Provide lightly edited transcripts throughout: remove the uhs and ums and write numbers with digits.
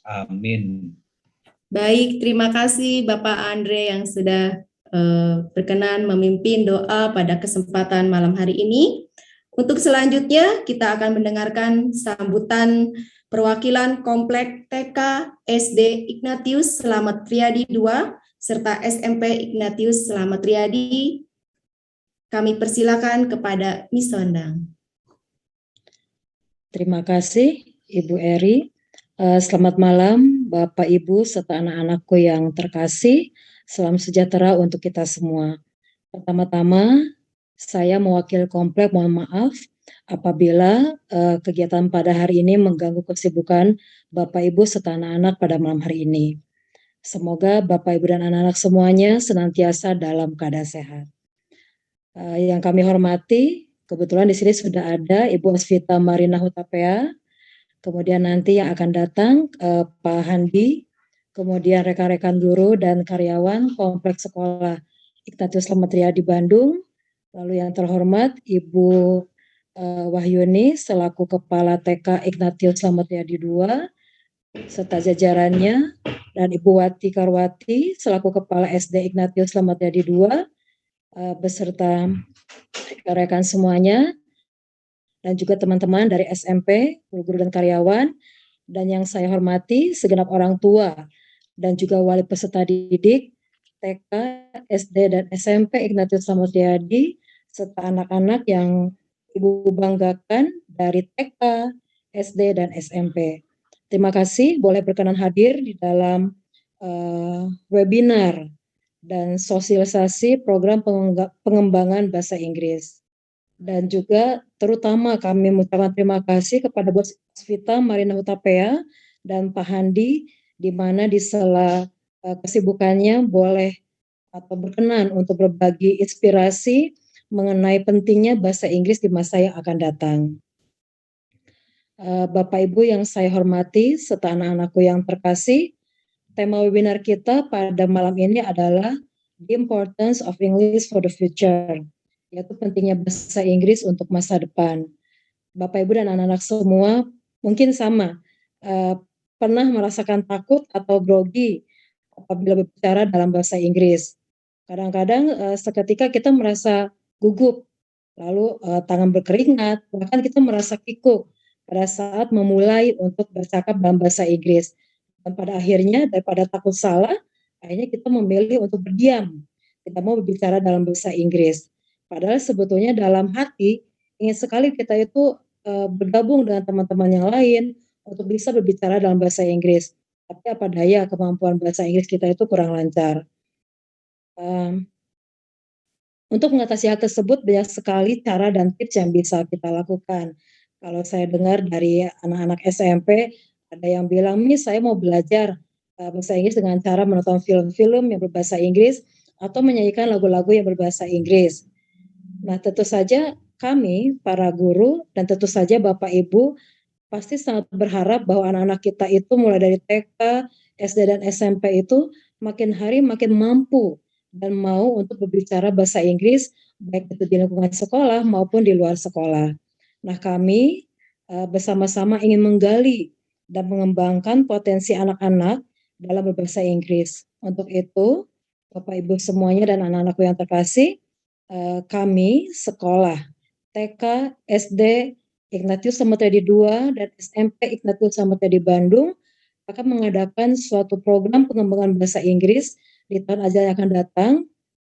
Amin. Baik, terima kasih Bapak Andre yang sudah berkenan memimpin doa pada kesempatan malam hari ini. Untuk selanjutnya, kita akan mendengarkan sambutan perwakilan Komplek TK SD Ignatius Selamat Riyadi II serta SMP Ignatius Selamat Riyadi. Kami persilakan kepada Miss Sondang. Terima kasih Ibu Eri. Selamat malam Bapak Ibu serta anak-anakku yang terkasih. Salam sejahtera untuk kita semua. Pertama-tama saya mewakili komplek mohon maaf apabila kegiatan pada hari ini mengganggu kesibukan Bapak Ibu serta anak-anak pada malam hari ini. Semoga Bapak Ibu dan anak-anak semuanya senantiasa dalam keadaan sehat. Yang kami hormati, kebetulan di sini sudah ada Ibu Asvita Marina Hutapea, kemudian nanti yang akan datang Pak Handi, kemudian rekan-rekan guru dan karyawan Kompleks Sekolah Ignatius Selamat Riyadi Bandung, lalu yang terhormat Ibu Wahyuni selaku Kepala TK Ignatius Selamat Riyadi II, serta jajarannya, dan Ibu Wati Karwati selaku Kepala SD Ignatius Selamat Riyadi II, beserta rekan-rekan semuanya, dan juga teman-teman dari SMP, guru-guru dan karyawan, dan yang saya hormati segenap orang tua dan juga wali peserta didik TK, SD, dan SMP Ignatius Selamat Riyadi, serta anak-anak yang Ibu banggakan dari TK, SD, dan SMP. Terima kasih boleh berkenan hadir di dalam webinar dan sosialisasi program pengembangan bahasa Inggris. Dan juga terutama kami mengucapkan terima kasih kepada Bu Asvita Marina Hutapea dan Pak Handi, di mana di sela kesibukannya boleh atau berkenan untuk berbagi inspirasi mengenai pentingnya bahasa Inggris di masa yang akan datang. Bapak Ibu yang saya hormati serta anak-anakku yang terkasih, tema webinar kita pada malam ini adalah The Importance of English for the Future, yaitu pentingnya bahasa Inggris untuk masa depan. Bapak Ibu dan anak-anak semua mungkin sama, pernah merasakan takut atau grogi apabila berbicara dalam bahasa Inggris. Kadang-kadang seketika kita merasa gugup, lalu tangan berkeringat, bahkan kita merasa kikuk pada saat memulai untuk bercakap dalam bahasa Inggris. Dan pada akhirnya daripada takut salah, akhirnya kita memilih untuk berdiam. Kita mau berbicara dalam bahasa Inggris. Padahal sebetulnya dalam hati ingin sekali kita itu bergabung dengan teman-teman yang lain untuk bisa berbicara dalam bahasa Inggris. Tapi apa daya kemampuan bahasa Inggris kita itu kurang lancar. Untuk mengatasi hal tersebut banyak sekali cara dan tips yang bisa kita lakukan. Kalau saya dengar dari anak-anak SMP, ada yang bilang, Miss saya mau belajar bahasa Inggris dengan cara menonton film-film yang berbahasa Inggris atau menyanyikan lagu-lagu yang berbahasa Inggris. Nah, tentu saja kami, para guru, dan tentu saja Bapak Ibu, pasti sangat berharap bahwa anak-anak kita itu mulai dari TK, SD, dan SMP itu makin hari makin mampu dan mau untuk berbicara bahasa Inggris, baik itu di lingkungan sekolah maupun di luar sekolah. Nah, kami bersama-sama ingin menggali dan mengembangkan potensi anak-anak dalam berbahasa Inggris. Untuk itu, Bapak Ibu semuanya dan anak-anakku yang terkasih, kami sekolah TK, SD, Ignatius Selamat Riyadi II dan SMP Ignatius Selamat Riyadi Bandung akan mengadakan suatu program pengembangan bahasa Inggris di tahun ajaran yang akan datang,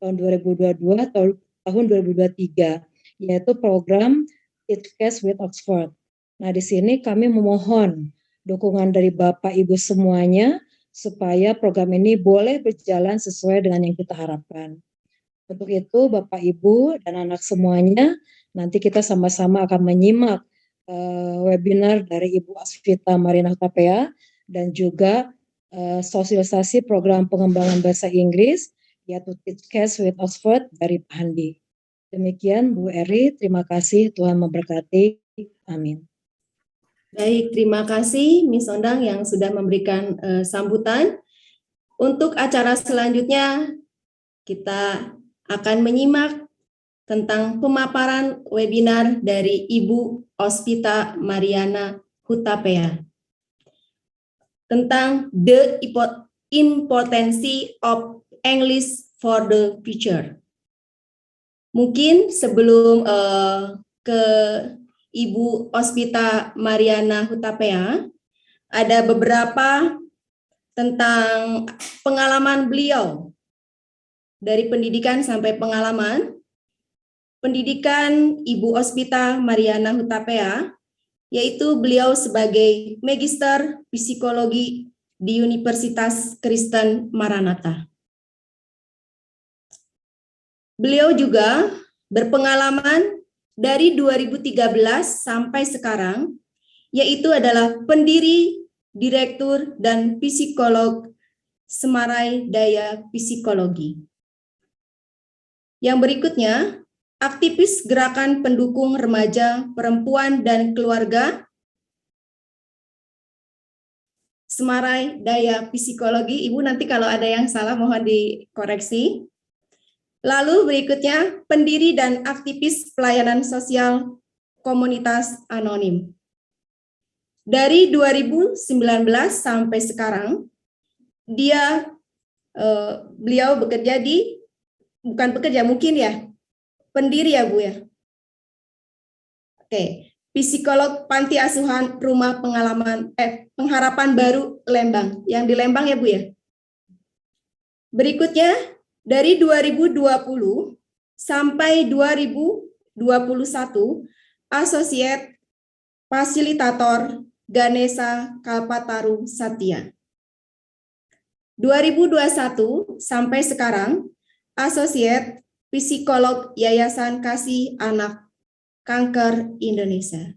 tahun 2022 atau tahun 2023, yaitu program Teach with Oxford. Nah, di sini kami memohon dukungan dari Bapak Ibu semuanya supaya program ini boleh berjalan sesuai dengan yang kita harapkan. Untuk itu, Bapak Ibu dan anak semuanya, nanti kita sama-sama akan menyimak webinar dari Ibu Asvita Marina Hutapea dan juga sosialisasi program pengembangan bahasa Inggris yaitu Teach with Oxford dari Pak Handi. Demikian Bu Eri, terima kasih, Tuhan memberkati. Amin. Baik, terima kasih Miss Sondang yang sudah memberikan sambutan. Untuk acara selanjutnya, kita akan menyimak tentang pemaparan webinar dari Ibu Ospita Mariana Hutapea. tentang the importance of English for the future. Mungkin sebelum ke Ibu Ospita Mariana Hutapea, ada beberapa tentang pengalaman beliau dari pendidikan sampai pengalaman. Pendidikan Ibu Ospita Mariana Hutapea, yaitu beliau sebagai Magister Psikologi di Universitas Kristen Maranatha. Beliau juga berpengalaman dari 2013 sampai sekarang, yaitu adalah pendiri, direktur, dan psikolog Semarai Daya Psikologi. Yang berikutnya, aktivis gerakan pendukung remaja, perempuan, dan keluarga Semarai Daya Psikologi. Ibu nanti kalau ada yang salah mohon dikoreksi. Lalu berikutnya, pendiri dan aktivis pelayanan sosial komunitas anonim. Dari 2019 sampai sekarang, beliau bekerja di, bukan bekerja mungkin ya, pendiri ya Bu ya. Oke, psikolog Panti Asuhan Rumah Pengharapan Baru Lembang, yang di Lembang ya Bu ya. Berikutnya, dari 2020 sampai 2021, Associate Fasilitator Ganesha Kalpataru Satya. 2021 sampai sekarang, Associate Psikolog Yayasan Kasih Anak Kanker Indonesia.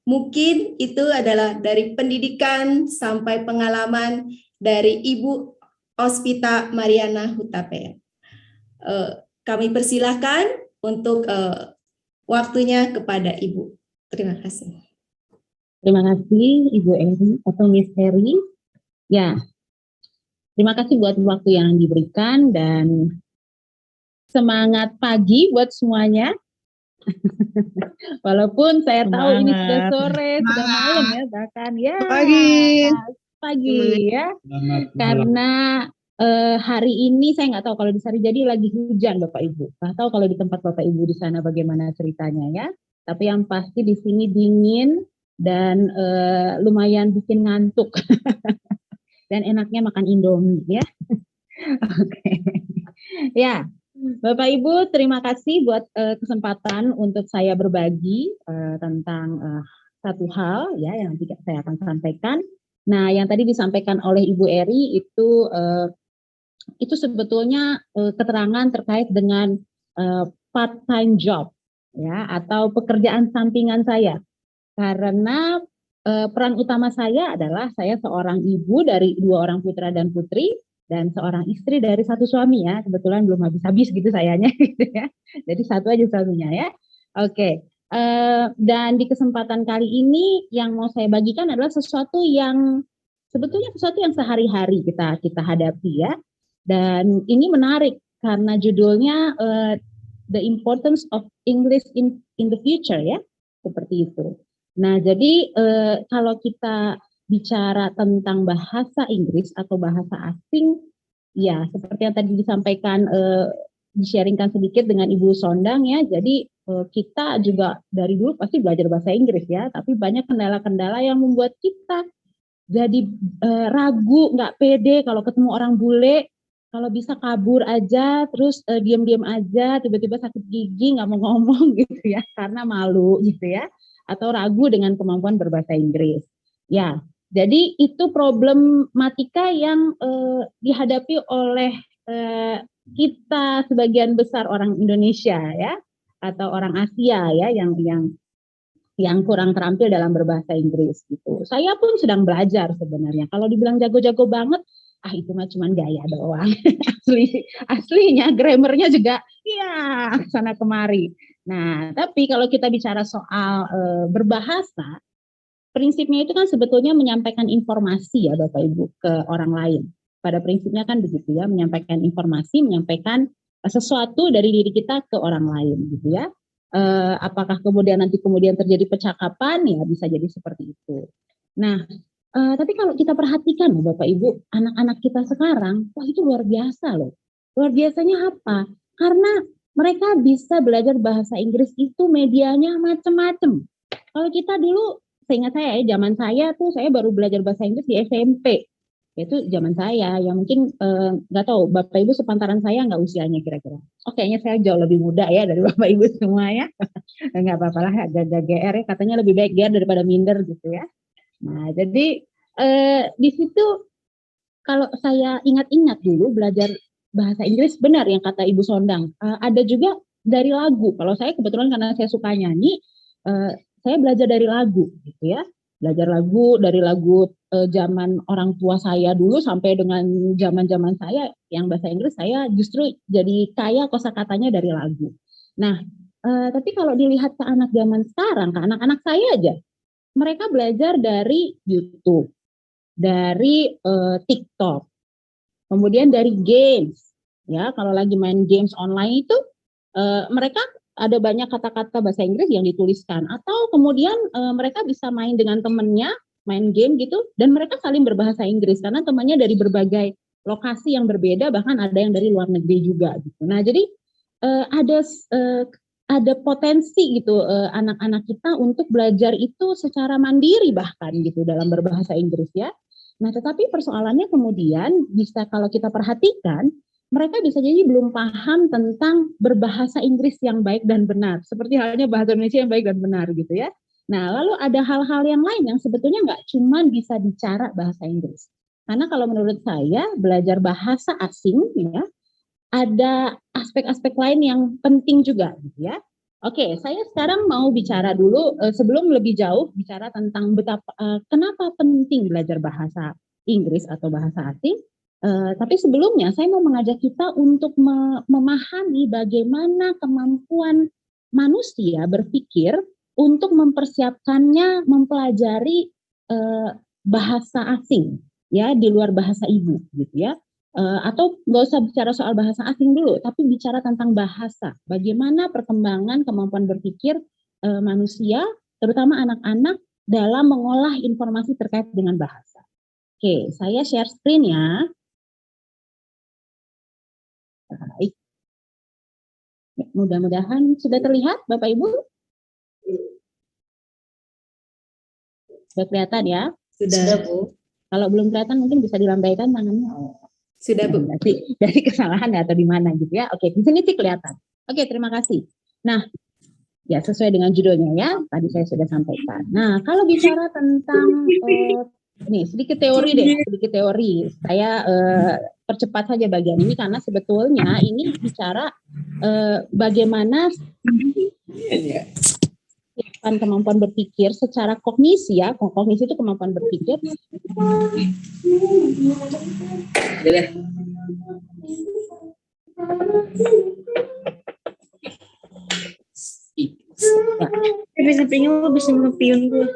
Mungkin itu adalah dari pendidikan sampai pengalaman dari Ibu Ospita Mariana Hutapea. Kami persilahkan untuk waktunya kepada Ibu. Terima kasih. Terima kasih Ibu Eri atau Miss Eri. Ya, terima kasih buat waktu yang diberikan dan semangat pagi buat semuanya. Walaupun saya tahu ini sudah sore, sudah malam ya bahkan ya. Pagi ya. Karena hari ini saya nggak tahu kalau di Sarijadi lagi hujan Bapak Ibu. Nggak tahu kalau di tempat Bapak Ibu di sana bagaimana ceritanya ya. Tapi yang pasti di sini dingin dan lumayan bikin ngantuk. Dan enaknya makan Indomie ya. Oke. Ya, Bapak Ibu terima kasih buat kesempatan untuk saya berbagi tentang satu hal ya yang nanti saya akan sampaikan. Nah, yang tadi disampaikan oleh Ibu Eri itu sebetulnya keterangan terkait dengan part-time job ya atau pekerjaan sampingan saya. Karena peran utama saya adalah saya seorang ibu dari 2 orang putra dan putri dan seorang istri dari 1 suami ya. Kebetulan belum habis-habis gitu sayanya gitu ya. Jadi 1 aja suaminya ya. Oke. Dan di kesempatan kali ini yang mau saya bagikan adalah sesuatu yang sebetulnya sesuatu yang sehari-hari kita hadapi ya. Dan ini menarik karena judulnya The Importance of English in the Future ya. Seperti itu. Nah, jadi kalau kita bicara tentang bahasa Inggris atau bahasa asing, ya seperti yang tadi disampaikan, di-sharingkan sedikit dengan Ibu Sondang ya, jadi kita juga dari dulu pasti belajar bahasa Inggris ya, tapi banyak kendala-kendala yang membuat kita jadi ragu, nggak pede kalau ketemu orang bule, kalau bisa kabur aja, terus diam-diam aja, tiba-tiba sakit gigi, nggak mau ngomong gitu ya, karena malu gitu ya. Atau ragu dengan kemampuan berbahasa Inggris. Ya, jadi itu problematika yang dihadapi oleh kita sebagian besar orang Indonesia ya, atau orang Asia ya, yang kurang terampil dalam berbahasa Inggris gitu. Saya pun sedang belajar sebenarnya. Kalau dibilang jago-jago banget, itu mah cuma gaya doang. Aslinya grammarnya juga ya sana kemari. Nah, tapi kalau kita bicara soal berbahasa, prinsipnya itu kan sebetulnya menyampaikan informasi ya Bapak Ibu ke orang lain. Pada prinsipnya kan begitu ya, menyampaikan informasi, menyampaikan sesuatu dari diri kita ke orang lain gitu ya. Apakah kemudian nanti terjadi percakapan ya bisa jadi seperti itu. Nah, Tapi kalau kita perhatikan loh Bapak Ibu, anak-anak kita sekarang, wah itu luar biasa loh. Luar biasanya apa? Karena mereka bisa belajar bahasa Inggris itu medianya macam-macam. Kalau kita dulu, seingat saya ya, zaman saya tuh saya baru belajar bahasa Inggris di SMP. Itu zaman saya, yang mungkin nggak tahu Bapak Ibu sepantaran saya nggak usianya kira-kira. Oh kayaknya saya jauh lebih muda ya dari Bapak Ibu semua ya. Nggak apa-apa lah, agak GR ya, katanya lebih baik GR daripada minder gitu ya. Nah, jadi di situ kalau saya ingat-ingat dulu belajar bahasa Inggris benar yang kata Ibu Sondang. Ada juga dari lagu. Kalau saya kebetulan karena saya suka nyanyi, saya belajar dari lagu gitu ya. Belajar lagu dari lagu zaman orang tua saya dulu sampai dengan zaman-zaman saya yang bahasa Inggris, saya justru jadi kaya kosakatanya dari lagu. Nah, tapi kalau dilihat ke anak zaman sekarang, ke anak-anak saya aja, mereka belajar dari YouTube, dari TikTok, kemudian dari games. Ya, kalau lagi main games online itu mereka ada banyak kata-kata bahasa Inggris yang dituliskan, atau kemudian mereka bisa main dengan temennya, main game gitu, dan mereka saling berbahasa Inggris karena temannya dari berbagai lokasi yang berbeda, bahkan ada yang dari luar negeri juga gitu. Nah, jadi ada potensi gitu anak-anak kita untuk belajar itu secara mandiri bahkan gitu dalam berbahasa Inggris ya. Nah, tetapi persoalannya kemudian bisa kalau kita perhatikan, mereka bisa jadi belum paham tentang berbahasa Inggris yang baik dan benar, seperti halnya bahasa Indonesia yang baik dan benar gitu ya. Nah, lalu ada hal-hal yang lain yang sebetulnya nggak cuma bisa bicara bahasa Inggris. Karena kalau menurut saya belajar bahasa asing ya, ada aspek-aspek lain yang penting juga gitu ya. Oke, saya sekarang mau bicara dulu sebelum lebih jauh bicara tentang betapa kenapa penting belajar bahasa Inggris atau bahasa asing. Tapi sebelumnya saya mau mengajak kita untuk memahami bagaimana kemampuan manusia berpikir untuk mempersiapkannya mempelajari bahasa asing ya di luar bahasa ibu gitu ya. Atau nggak usah bicara soal bahasa asing dulu, tapi bicara tentang bahasa. Bagaimana perkembangan kemampuan berpikir manusia, terutama anak-anak, dalam mengolah informasi terkait dengan bahasa. Oke, saya share screen ya. Baik. Mudah-mudahan sudah terlihat, Bapak Ibu? Sudah kelihatan ya? Sudah, Bu. Kalau belum kelihatan mungkin bisa dilambaikan tangannya. Sudah, Bu. Dari kesalahan atau di mana gitu ya. Oke, di sini sih kelihatan. Oke, terima kasih. Nah, ya sesuai dengan judulnya ya, tadi saya sudah sampaikan. Nah, kalau bicara tentang nih sedikit teori deh, sedikit teori. Saya percepat saja bagian ini karena sebetulnya ini bicara bagaimana kemampuan berpikir secara kognisi ya, kognisi itu kemampuan berpikir. Bisa ngepiun gue.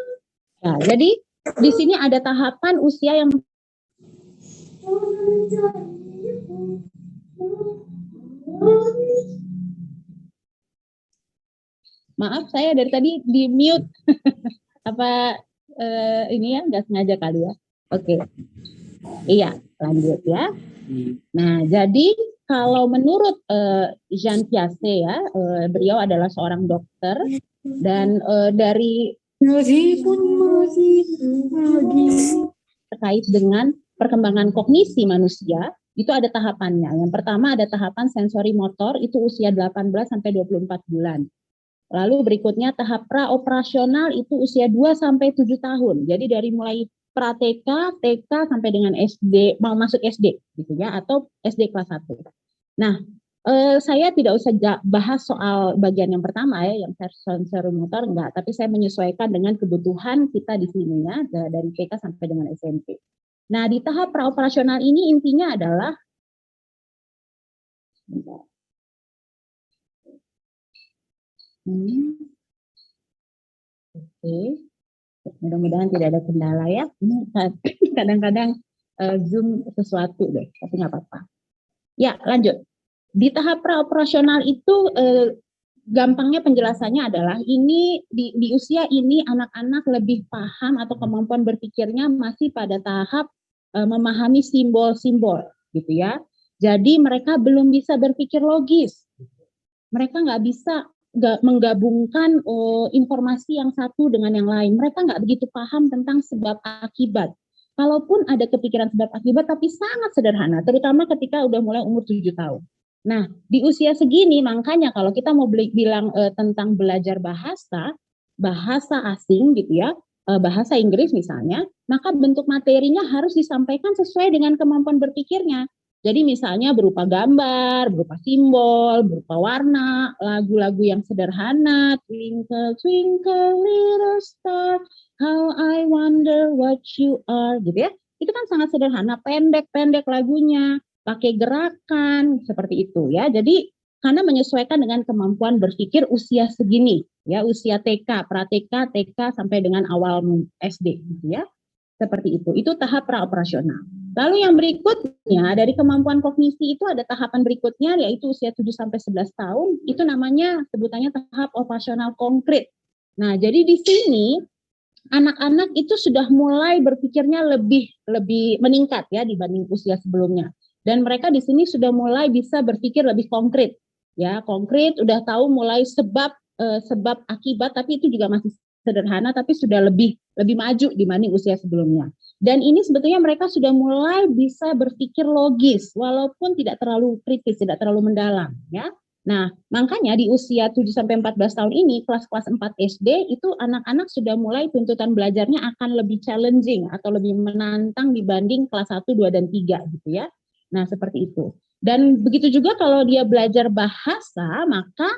Nah, jadi di sini ada tahapan usia yang maaf saya dari tadi di mute apa ini ya nggak sengaja kali ya. Oke. Iya, lanjut ya. Nah, jadi kalau menurut Jean Piaget ya, beliau adalah seorang dokter dan dari terkait dengan perkembangan kognisi manusia, itu ada tahapannya. Yang pertama ada tahapan sensori motor, itu usia 18 sampai 24 bulan. Lalu berikutnya tahap praoperasional itu usia 2 sampai 7 tahun. Jadi dari mulai pra-TK, TK sampai dengan SD, mau masuk SD gitu ya, atau SD kelas 1. Nah, saya tidak usah bahas soal bagian yang pertama ya, yang sensori motor enggak, tapi saya menyesuaikan dengan kebutuhan kita di sini ya, dari TK sampai dengan SMP. Nah, di tahap praoperasional ini intinya adalah Oke. Mudah-mudahan tidak ada kendala ya. Ini kadang-kadang Zoom sesuatu deh, tapi nggak apa-apa. Ya, lanjut. Di tahap praoperasional itu gampangnya penjelasannya adalah ini di usia ini anak-anak lebih paham atau kemampuan berpikirnya masih pada tahap memahami simbol-simbol gitu ya. Jadi mereka belum bisa berpikir logis. Mereka nggak bisa menggabungkan informasi yang satu dengan yang lain. Mereka nggak begitu paham tentang sebab akibat. Kalaupun ada kepikiran sebab akibat, tapi sangat sederhana, terutama ketika udah mulai umur 7 tahun. Nah, di usia segini, makanya kalau kita mau bilang tentang belajar bahasa asing gitu ya, bahasa Inggris misalnya, maka bentuk materinya harus disampaikan sesuai dengan kemampuan berpikirnya. Jadi misalnya berupa gambar, berupa simbol, berupa warna, lagu-lagu yang sederhana, Twinkle Twinkle Little Star, How I Wonder What You Are, gitu ya. Itu kan sangat sederhana, pendek-pendek lagunya, pakai gerakan seperti itu ya. Jadi karena menyesuaikan dengan kemampuan berpikir usia segini, ya usia TK, pra-TK, TK sampai dengan awal SD, gitu ya. Seperti itu. Itu tahap praoperasional. Lalu yang berikutnya dari kemampuan kognisi itu ada tahapan berikutnya yaitu usia 7 sampai 11 tahun, itu namanya sebutannya tahap operasional konkret. Nah, jadi di sini anak-anak itu sudah mulai berpikirnya lebih meningkat ya dibanding usia sebelumnya. Dan mereka di sini sudah mulai bisa berpikir lebih konkret. Ya, konkret udah tahu mulai sebab akibat, tapi itu juga masih sederhana tapi sudah lebih maju dibanding usia sebelumnya. Dan ini sebetulnya mereka sudah mulai bisa berpikir logis walaupun tidak terlalu kritis, tidak terlalu mendalam ya. Nah, makanya di usia 7 sampai 14 tahun ini kelas-kelas 4 SD itu anak-anak sudah mulai tuntutan belajarnya akan lebih challenging atau lebih menantang dibanding kelas 1, 2 dan 3 gitu ya. Nah, seperti itu. Dan begitu juga kalau dia belajar bahasa, maka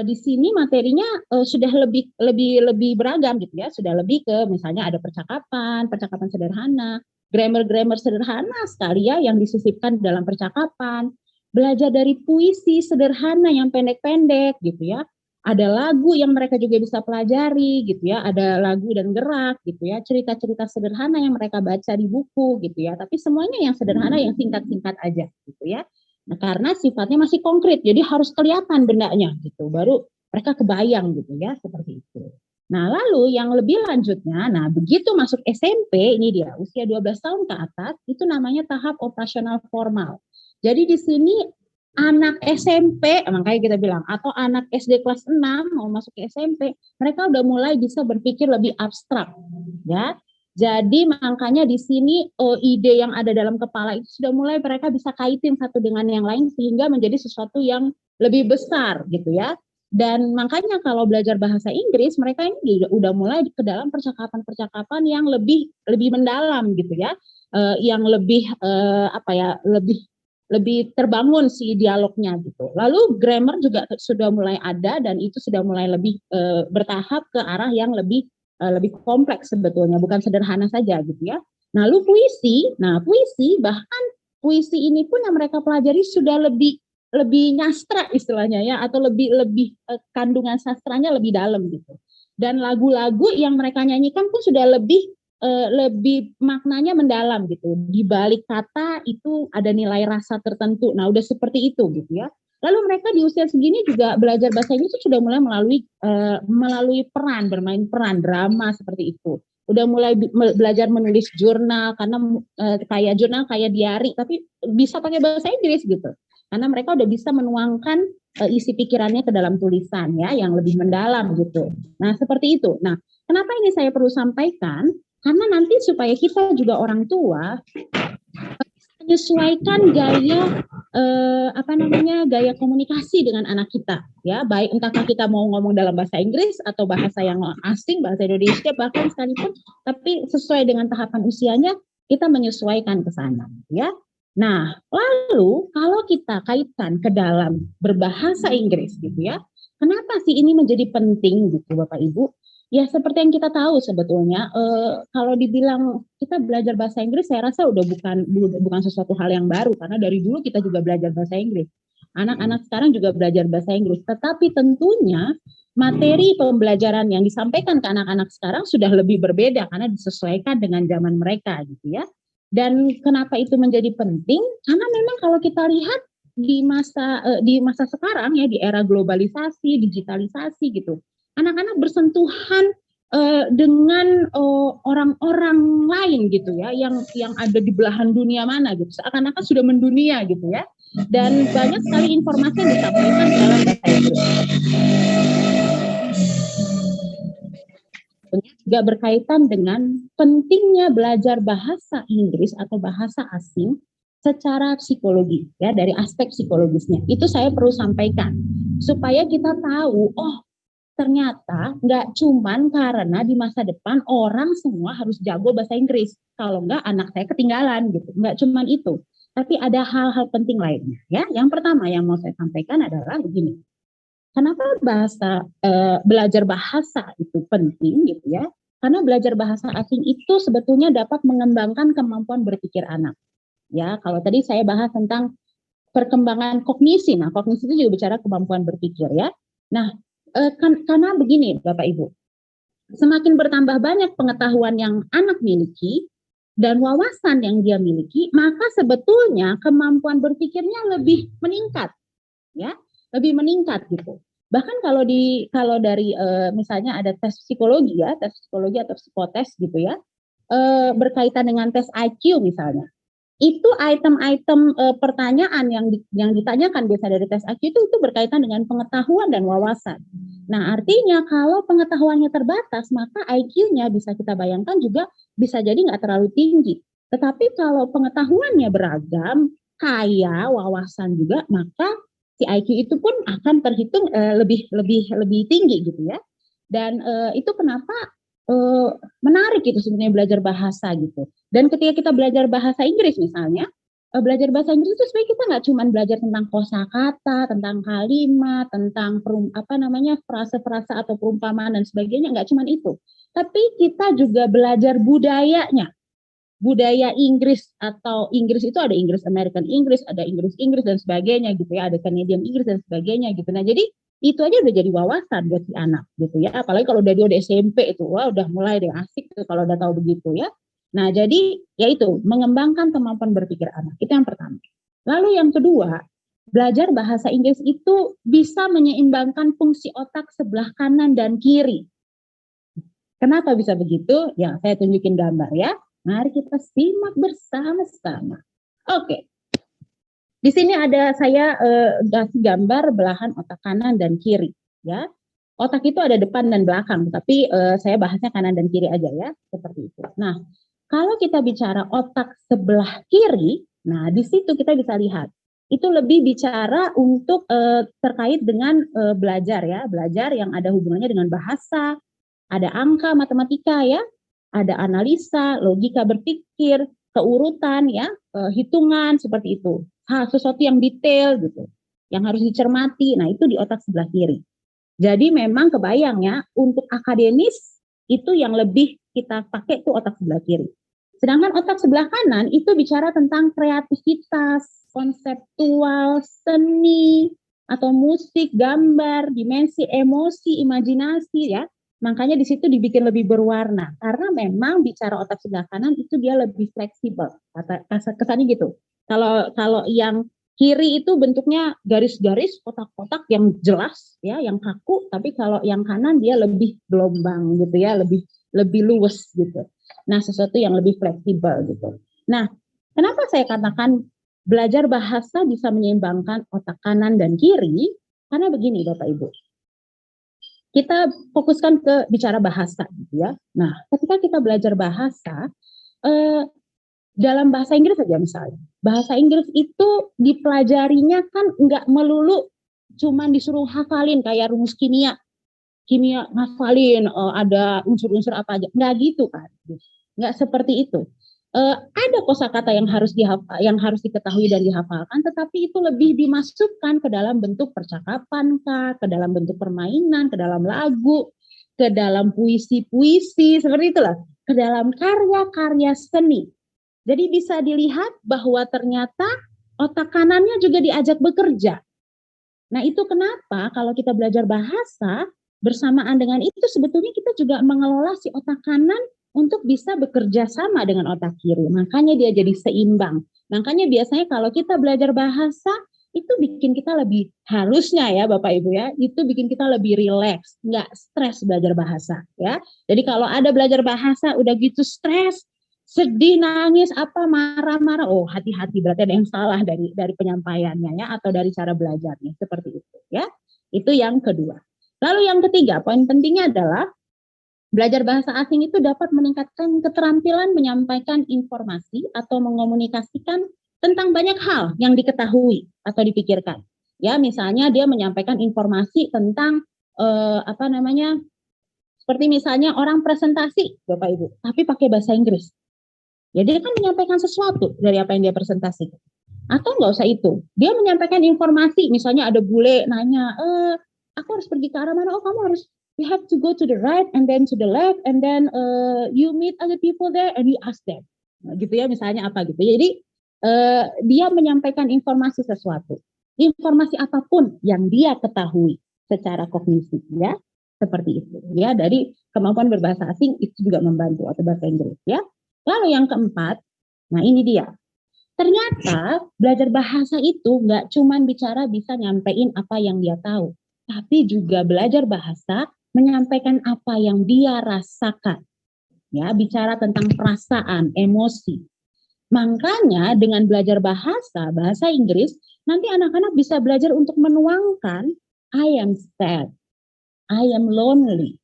di sini materinya sudah lebih beragam gitu ya, sudah lebih ke misalnya ada percakapan sederhana, grammar sederhana sekali ya yang disisipkan dalam percakapan, belajar dari puisi sederhana yang pendek-pendek gitu ya, ada lagu yang mereka juga bisa pelajari gitu ya, ada lagu dan gerak gitu ya, cerita-cerita sederhana yang mereka baca di buku gitu ya, tapi semuanya yang sederhana yang singkat-singkat aja gitu ya. Nah, karena sifatnya masih konkret, jadi harus kelihatan bendanya gitu, baru mereka kebayang gitu ya, seperti itu. Nah, lalu yang lebih lanjutnya, nah begitu masuk SMP, ini dia, usia 12 tahun ke atas, itu namanya tahap operasional formal. Jadi di sini anak SMP, makanya kita bilang, atau anak SD kelas 6 mau masuk ke SMP, mereka udah mulai bisa berpikir lebih abstrak, ya. Jadi makanya di sini ide yang ada dalam kepala itu sudah mulai mereka bisa kaitin satu dengan yang lain sehingga menjadi sesuatu yang lebih besar gitu ya. Dan makanya kalau belajar bahasa Inggris mereka ini udah mulai ke dalam percakapan-percakapan yang lebih mendalam gitu ya. Yang lebih lebih terbangun si dialognya gitu. Lalu grammar juga sudah mulai ada dan itu sudah mulai lebih bertahap ke arah yang lebih kompleks sebetulnya, bukan sederhana saja gitu ya. Lalu puisi bahkan puisi ini pun yang mereka pelajari sudah lebih nyastra istilahnya ya, atau lebih kandungan sastranya lebih dalam gitu. Dan lagu-lagu yang mereka nyanyikan pun sudah lebih maknanya mendalam gitu. Di balik kata itu ada nilai rasa tertentu. Nah, udah seperti itu gitu ya. Lalu mereka di usia segini juga belajar bahasa Inggris itu sudah mulai melalui bermain peran drama seperti itu. Udah mulai belajar menulis jurnal karena kayak diari tapi bisa pakai bahasa Inggris gitu. Karena mereka udah bisa menuangkan isi pikirannya ke dalam tulisan ya yang lebih mendalam gitu. Nah, seperti itu. Nah, kenapa ini saya perlu sampaikan? Karena nanti supaya kita juga orang tua menyesuaikan gaya komunikasi dengan anak kita ya, baik entahkah kita mau ngomong dalam bahasa Inggris atau bahasa yang asing, bahasa Indonesia bahkan sekalipun, tapi sesuai dengan tahapan usianya kita menyesuaikan ke sana ya. Nah, lalu kalau kita kaitkan ke dalam berbahasa Inggris gitu ya, kenapa sih ini menjadi penting gitu Bapak Ibu? Ya seperti yang kita tahu sebetulnya kalau dibilang kita belajar bahasa Inggris saya rasa udah bukan sesuatu hal yang baru karena dari dulu kita juga belajar bahasa Inggris. Anak-anak sekarang juga belajar bahasa Inggris, tetapi tentunya materi pembelajaran yang disampaikan ke anak-anak sekarang sudah lebih berbeda karena disesuaikan dengan zaman mereka gitu ya. Dan kenapa itu menjadi penting? Karena memang kalau kita lihat di masa sekarang ya, di era globalisasi, digitalisasi gitu, anak-anak bersentuhan dengan orang-orang lain gitu ya, yang ada di belahan dunia mana gitu, seakan-akan sudah mendunia gitu ya, dan banyak sekali informasi yang disampaikan dalam bahasa Inggris. Juga berkaitan dengan pentingnya belajar bahasa Inggris atau bahasa asing secara psikologi ya, dari aspek psikologisnya. Itu saya perlu sampaikan supaya kita tahu, oh ternyata nggak cuman karena di masa depan orang semua harus jago bahasa Inggris. Kalau nggak anak saya ketinggalan gitu. Nggak cuman itu. Tapi ada hal-hal penting lainnya ya. Yang pertama yang mau saya sampaikan adalah begini. Kenapa belajar bahasa itu penting gitu ya? Karena belajar bahasa asing itu sebetulnya dapat mengembangkan kemampuan berpikir anak. Ya, kalau tadi saya bahas tentang perkembangan kognisi. Nah, kognisi itu juga bicara kemampuan berpikir ya. Nah, karena begini Bapak Ibu, semakin bertambah banyak pengetahuan yang anak miliki dan wawasan yang dia miliki, maka sebetulnya kemampuan berpikirnya lebih meningkat, ya, lebih meningkat gitu. Bahkan kalau dari misalnya ada tes psikologi ya, tes psikologi atau psikotes gitu ya, berkaitan dengan tes IQ misalnya. Itu item-item pertanyaan yang ditanyakan biasa dari tes IQ itu berkaitan dengan pengetahuan dan wawasan. Nah, artinya kalau pengetahuannya terbatas, maka IQ-nya bisa kita bayangkan juga bisa jadi nggak terlalu tinggi. Tetapi kalau pengetahuannya beragam, kaya, wawasan juga, maka si IQ itu pun akan terhitung lebih tinggi gitu ya. Dan itu kenapa menarik itu sebenarnya belajar bahasa gitu. Dan ketika kita belajar bahasa Inggris misalnya, belajar bahasa Inggris itu sebenarnya kita nggak cuma belajar tentang kosakata, tentang kalimat, tentang frase-frase atau perumpamaan dan sebagainya, nggak cuma itu. Tapi kita juga belajar budayanya. Budaya Inggris atau Inggris itu ada Inggris American English, ada Inggris dan sebagainya gitu ya, ada Canadian English dan sebagainya gitu. Nah, jadi itu aja udah jadi wawasan buat si anak gitu ya, apalagi kalau dia udah SMP itu wah udah mulai deh asik tuh kalau udah tahu begitu ya. Nah, jadi yaitu mengembangkan kemampuan berpikir anak, itu yang pertama. Lalu yang kedua, belajar bahasa Inggris itu bisa menyeimbangkan fungsi otak sebelah kanan dan kiri. Kenapa bisa begitu? Ya, saya tunjukin gambar ya. Mari kita simak bersama-sama. Oke. Di sini ada saya kasih gambar belahan otak kanan dan kiri, ya. Otak itu ada depan dan belakang, tapi saya bahasnya kanan dan kiri aja ya, seperti itu. Nah, kalau kita bicara otak sebelah kiri, nah di situ kita bisa lihat itu lebih bicara untuk terkait dengan belajar ya, belajar yang ada hubungannya dengan bahasa, ada angka, matematika ya, ada analisa, logika berpikir, keurutan ya, hitungan seperti itu. Sesuatu yang detail gitu, yang harus dicermati. Nah, itu di otak sebelah kiri. Jadi memang kebayang ya, untuk akademis itu yang lebih kita pakai itu otak sebelah kiri. Sedangkan otak sebelah kanan itu bicara tentang kreativitas, konseptual, seni, atau musik, gambar, dimensi, emosi, imajinasi ya. Makanya di situ dibikin lebih berwarna. Karena memang bicara otak sebelah kanan itu dia lebih fleksibel. Kesannya gitu. Kalau yang kiri itu bentuknya garis-garis, kotak-kotak yang jelas ya, yang kaku, tapi kalau yang kanan dia lebih gelombang gitu ya, lebih luwes gitu. Nah, sesuatu yang lebih fleksibel gitu. Nah, kenapa saya katakan belajar bahasa bisa menyeimbangkan otak kanan dan kiri? Karena begini Bapak Ibu. Kita fokuskan ke bicara bahasa gitu ya. Nah, ketika kita belajar bahasa, dalam bahasa Inggris saja misalnya. Bahasa Inggris itu dipelajarinya kan nggak melulu cuman disuruh hafalin kayak rumus kimia hafalin ada unsur-unsur apa aja. Nggak gitu kan. Nggak seperti itu. Ada kosakata yang harus diketahui dan dihafalkan, tetapi itu lebih dimasukkan ke dalam bentuk percakapan kah, ke dalam bentuk permainan, ke dalam lagu, ke dalam puisi-puisi, seperti itulah, ke dalam karya-karya seni. Jadi bisa dilihat bahwa ternyata otak kanannya juga diajak bekerja. Nah, itu kenapa kalau kita belajar bahasa bersamaan dengan itu sebetulnya kita juga mengelola si otak kanan untuk bisa bekerja sama dengan otak kiri. Makanya dia jadi seimbang. Makanya biasanya kalau kita belajar bahasa itu bikin kita lebih, harusnya ya Bapak Ibu ya, itu bikin kita lebih rileks, nggak stres belajar bahasa ya. Jadi kalau ada belajar bahasa udah gitu stres, sedih, nangis, apa marah-marah, oh hati-hati, berarti ada yang salah dari penyampaiannya ya, atau dari cara belajarnya, seperti itu ya. Itu yang kedua. Lalu yang ketiga, poin pentingnya adalah belajar bahasa asing itu dapat meningkatkan keterampilan menyampaikan informasi atau mengomunikasikan tentang banyak hal yang diketahui atau dipikirkan. Ya, misalnya dia menyampaikan informasi tentang seperti misalnya orang presentasi, Bapak Ibu, tapi pakai bahasa Inggris. Ya, dia kan menyampaikan sesuatu dari apa yang dia presentasikan. Atau nggak usah itu, dia menyampaikan informasi, misalnya ada bule nanya, aku harus pergi ke arah mana? Oh, kamu harus, you have to go to the right and then to the left and then you meet other people there and you ask them. Nah, gitu ya, misalnya apa gitu. Jadi dia menyampaikan informasi sesuatu, informasi apapun yang dia ketahui secara kognisi, ya, seperti itu. Ya, dari kemampuan berbahasa asing itu juga membantu, atau bahasa Inggris, ya. Lalu yang keempat, nah ini dia. Ternyata belajar bahasa itu nggak cuma bicara bisa nyampein apa yang dia tahu, tapi juga belajar bahasa menyampaikan apa yang dia rasakan. Ya, bicara tentang perasaan, emosi. Makanya dengan belajar bahasa Inggris, nanti anak-anak bisa belajar untuk menuangkan I am sad, I am lonely,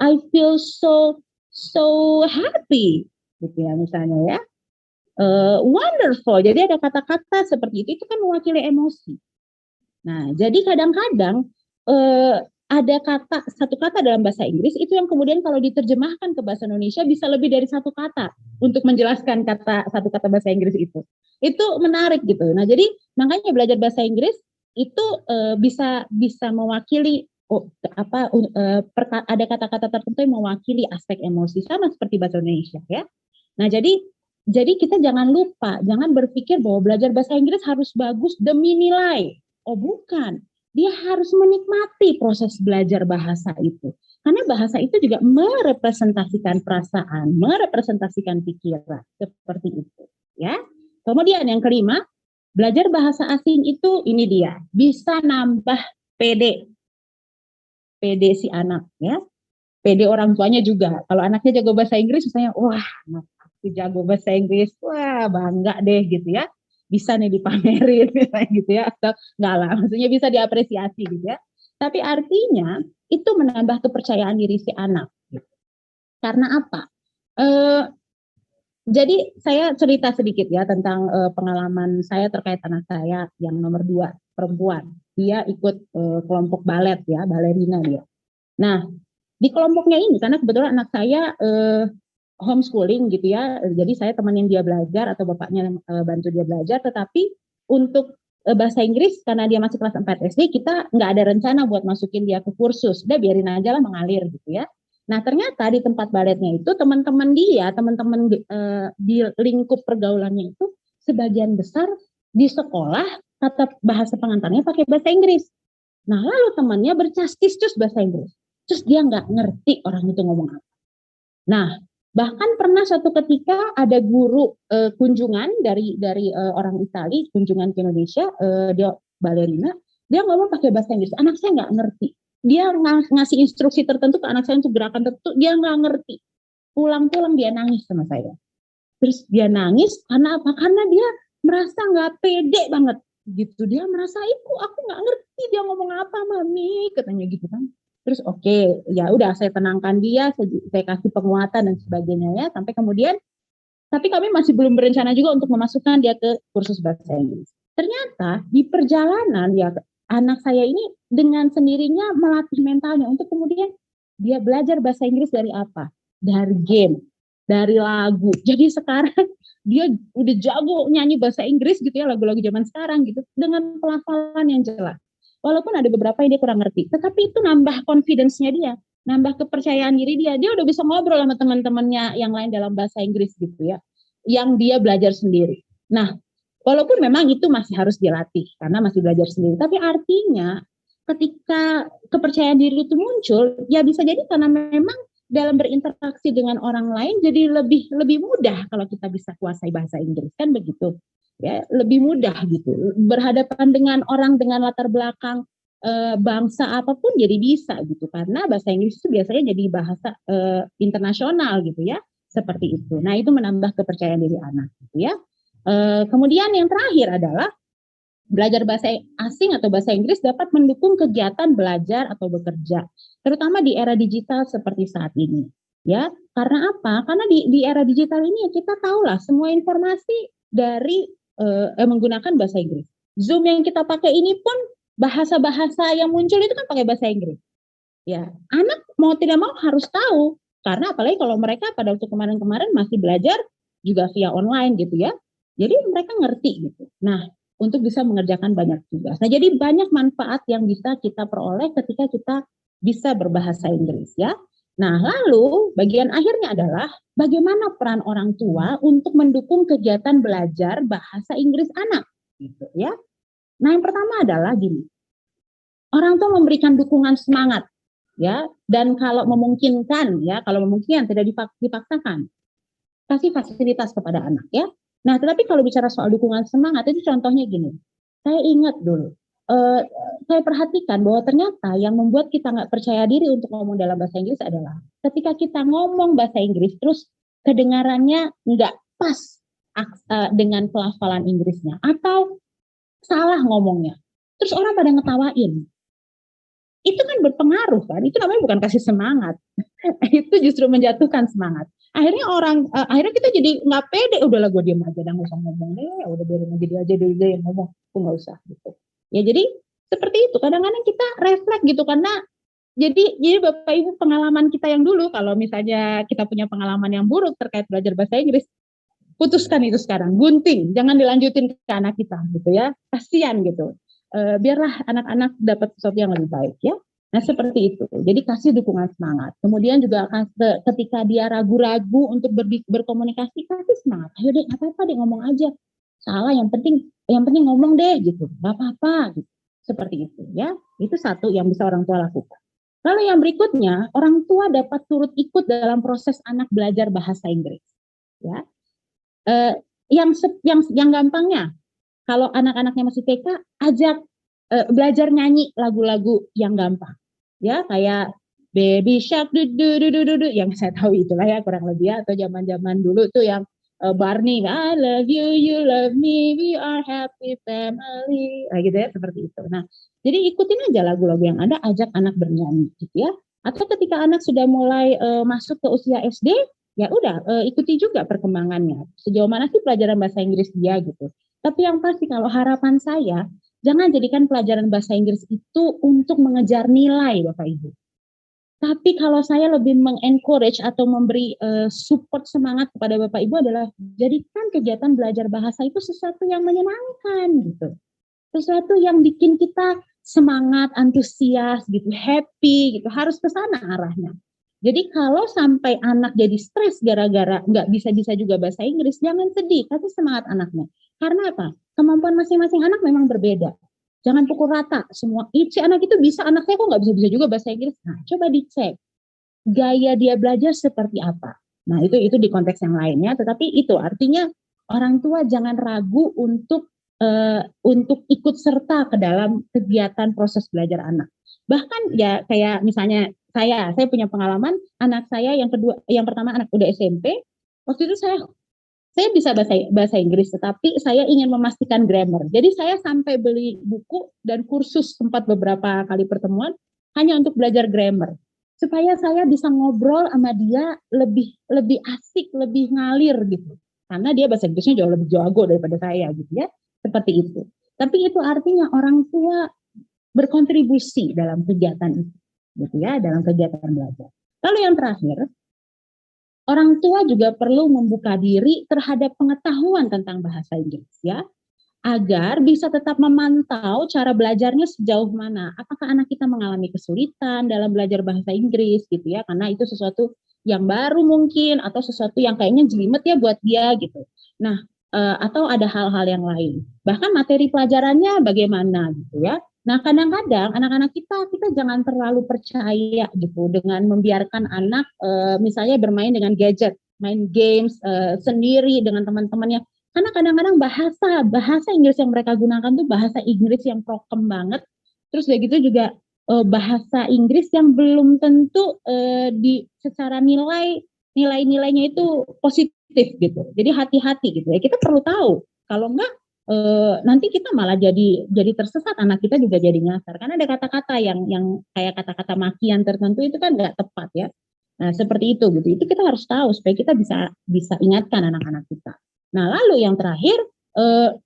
I feel so happy, gitu ya misalnya ya. Wonderful. Jadi ada kata-kata seperti itu kan mewakili emosi. Nah, jadi kadang-kadang ada satu kata dalam bahasa Inggris itu yang kemudian kalau diterjemahkan ke bahasa Indonesia bisa lebih dari satu kata untuk menjelaskan satu kata bahasa Inggris itu. Itu menarik gitu. Nah, jadi makanya belajar bahasa Inggris itu bisa mewakili ada kata-kata tertentu yang mewakili aspek emosi, sama seperti bahasa Indonesia ya. Nah, jadi kita jangan lupa, jangan berpikir bahwa belajar bahasa Inggris harus bagus demi nilai. Oh bukan, dia harus menikmati proses belajar bahasa itu. Karena bahasa itu juga merepresentasikan perasaan, merepresentasikan pikiran, seperti itu. Ya. Kemudian yang kelima, belajar bahasa asing itu ini dia, bisa nambah PD si anak ya. PD orang tuanya juga. Kalau anaknya jago bahasa Inggris, misalnya, wah, anak aku jago bahasa Inggris, wah bangga deh gitu ya. Bisa nih dipamerin misalnya gitu ya, atau enggak lah, maksudnya bisa diapresiasi gitu ya. Tapi artinya itu menambah kepercayaan diri si anak. Gitu. Karena apa? Jadi saya cerita sedikit ya tentang pengalaman saya terkait anak saya yang nomor 2, perempuan. Dia ikut kelompok balet ya, balerina dia. Nah, di kelompoknya ini karena kebetulan anak saya homeschooling gitu ya, jadi saya temenin dia belajar atau bapaknya bantu dia belajar, tetapi untuk bahasa Inggris karena dia masih kelas 4 SD, kita nggak ada rencana buat masukin dia ke kursus, udah biarin aja lah mengalir gitu ya. Nah ternyata di tempat baletnya itu teman-teman di lingkup pergaulannya itu sebagian besar di sekolah kata bahasa pengantarnya pakai bahasa Inggris. Nah lalu temannya bercastis-cus bahasa Inggris, terus dia nggak ngerti orang itu ngomong apa. Nah bahkan pernah suatu ketika ada guru kunjungan dari orang Itali kunjungan ke Indonesia, dia balerina, dia ngomong pakai bahasa Inggris, anak saya nggak ngerti. Dia ngasih instruksi tertentu ke anak saya untuk gerakan tertentu, dia nggak ngerti. Pulang-pulang dia nangis sama saya. Terus dia nangis karena apa? Karena dia merasa nggak pede banget gitu. Dia merasa aku nggak ngerti dia ngomong apa, Mami, katanya gitu kan. Terus oke, ya udah saya tenangkan dia, saya kasih penguatan dan sebagainya ya. Sampai kemudian, tapi kami masih belum berencana juga untuk memasukkan dia ke kursus bahasa Inggris. Ternyata di perjalanan ya anak saya ini dengan sendirinya melatih mentalnya untuk kemudian dia belajar bahasa Inggris dari apa? Dari game, dari lagu. Jadi sekarang dia udah jago nyanyi bahasa Inggris gitu ya, lagu-lagu zaman sekarang gitu, dengan pelafalan yang jelas. Walaupun ada beberapa yang dia kurang ngerti, tetapi itu nambah confidence-nya dia, nambah kepercayaan diri dia. Dia udah bisa ngobrol sama teman-temannya yang lain dalam bahasa Inggris gitu ya, yang dia belajar sendiri. Nah, walaupun memang itu masih harus dilatih karena masih belajar sendiri, tapi artinya ketika kepercayaan diri itu muncul, ya bisa jadi karena memang dalam berinteraksi dengan orang lain jadi lebih mudah kalau kita bisa kuasai bahasa Inggris kan begitu. ya, lebih mudah gitu. Berhadapan dengan orang dengan latar belakang bangsa apapun jadi bisa gitu, karena bahasa Inggris itu biasanya jadi bahasa internasional gitu ya, seperti itu. Nah, itu menambah kepercayaan diri anak gitu ya. Kemudian yang terakhir adalah belajar bahasa asing atau bahasa Inggris dapat mendukung kegiatan belajar atau bekerja, terutama di era digital seperti saat ini. Ya, karena apa? Karena di era digital ini ya kita tahulah semua informasi dari menggunakan bahasa Inggris. Zoom yang kita pakai ini pun bahasa-bahasa yang muncul itu kan pakai bahasa Inggris. Ya, anak mau tidak mau harus tahu, karena apalagi kalau mereka pada waktu kemarin-kemarin masih belajar juga via online gitu ya. Jadi mereka ngerti gitu. Nah, untuk bisa mengerjakan banyak tugas. Nah, jadi banyak manfaat yang bisa kita peroleh ketika kita bisa berbahasa Inggris ya. Nah, lalu bagian akhirnya adalah bagaimana peran orang tua untuk mendukung kegiatan belajar bahasa Inggris anak gitu ya. Nah, yang pertama adalah gini. Orang tua memberikan dukungan semangat ya, dan kalau memungkinkan ya, kalau memungkinkan tidak dipaksakan, kasih fasilitas kepada anak ya. Nah, tetapi kalau bicara soal dukungan semangat itu contohnya gini. Saya ingat dulu, saya perhatikan bahwa ternyata yang membuat kita nggak percaya diri untuk ngomong dalam bahasa Inggris adalah ketika kita ngomong bahasa Inggris terus kedengarannya nggak pas dengan pelafalan Inggrisnya atau salah ngomongnya. Terus orang pada ngetawain. Itu kan berpengaruh kan, itu namanya bukan kasih semangat. Itu justru menjatuhkan semangat. Akhirnya kita jadi nggak pede, udahlah gue diam aja, nggak usah ngomong deh, udah biarin aja dia yang ngomong, aku nggak usah gitu. Ya jadi seperti itu. Kadang-kadang kita refleks gitu karena jadi Bapak Ibu pengalaman kita yang dulu, kalau misalnya kita punya pengalaman yang buruk terkait belajar bahasa Inggris, putuskan itu sekarang, gunting, jangan dilanjutin ke anak kita gitu ya, kasihan gitu. Biarlah anak-anak dapat sesuatu yang lebih baik ya. Nah, seperti itu. Jadi kasih dukungan semangat. Kemudian juga ketika dia ragu-ragu untuk berkomunikasi, kasih semangat. Ayo deh, nggak apa-apa deh, ngomong aja. Salah, yang penting ngomong deh gitu. Nggak apa-apa gitu. Seperti itu ya. Itu satu yang bisa orang tua lakukan. Lalu yang berikutnya, orang tua dapat turut ikut dalam proses anak belajar bahasa Inggris. Ya. Yang gampangnya, kalau anak-anaknya masih TK, ajak belajar nyanyi lagu-lagu yang gampang. Ya, kayak Baby Shark yang saya tahu itulah ya kurang lebih ya, atau zaman-zaman dulu tuh yang Barney, I love you, you love me, we are happy family. Nah, gitu ya, seperti itu. Nah, jadi ikutin aja lagu-lagu yang ada, ajak anak bernyanyi gitu ya. Atau ketika anak sudah mulai masuk ke usia SD, ya udah ikuti juga perkembangannya. Sejauh mana sih pelajaran bahasa Inggris dia gitu. Tapi yang pasti kalau harapan saya, jangan jadikan pelajaran bahasa Inggris itu untuk mengejar nilai, Bapak Ibu. Tapi kalau saya lebih mengencourage atau memberi support semangat kepada Bapak Ibu adalah jadikan kegiatan belajar bahasa itu sesuatu yang menyenangkan gitu. Sesuatu yang bikin kita semangat, antusias gitu, happy gitu. Harus ke sana arahnya. Jadi kalau sampai anak jadi stres gara-gara nggak bisa-bisa juga bahasa Inggris, jangan sedih, kasih semangat anaknya. Karena apa? Kemampuan masing-masing anak memang berbeda. Jangan pukul rata semua. Anak itu bisa, anak saya kok nggak bisa-bisa juga bahasa Inggris. Nah, coba dicek gaya dia belajar seperti apa. Nah, itu di konteks yang lainnya. Tetapi itu artinya orang tua jangan ragu untuk ikut serta ke dalam kegiatan proses belajar anak. Bahkan ya kayak misalnya saya punya pengalaman anak saya yang pertama anak udah SMP. Waktu itu saya bisa bahasa Inggris, tetapi saya ingin memastikan grammar. Jadi saya sampai beli buku dan kursus, sempat beberapa kali pertemuan hanya untuk belajar grammar, supaya saya bisa ngobrol sama dia lebih asik, lebih ngalir gitu. Karena dia bahasa Inggrisnya jauh lebih jago daripada saya gitu ya, seperti itu. Tapi itu artinya orang tua berkontribusi dalam kegiatan itu, gitu ya, dalam kegiatan belajar. Lalu yang terakhir, orang tua juga perlu membuka diri terhadap pengetahuan tentang bahasa Inggris ya, agar bisa tetap memantau cara belajarnya sejauh mana. Apakah anak kita mengalami kesulitan dalam belajar bahasa Inggris gitu ya, karena itu sesuatu yang baru mungkin atau sesuatu yang kayaknya jelimet ya buat dia gitu. Nah, atau ada hal-hal yang lain. Bahkan materi pelajarannya bagaimana gitu ya. Nah, kadang-kadang anak-anak kita jangan terlalu percaya gitu dengan membiarkan anak misalnya bermain dengan gadget, main games sendiri dengan teman-temannya. Karena kadang-kadang bahasa Inggris yang mereka gunakan tuh bahasa Inggris yang prokem banget. Terus udah gitu juga bahasa Inggris yang belum tentu di secara nilainya itu positif gitu. Jadi hati-hati gitu ya. Kita perlu tahu. Kalau enggak nanti kita malah jadi tersesat, anak kita juga jadi nyasar. Karena ada kata-kata yang kayak kata-kata makian tertentu itu kan nggak tepat ya. Nah, seperti itu gitu. Itu kita harus tahu supaya kita bisa ingatkan anak-anak kita. Nah, lalu yang terakhir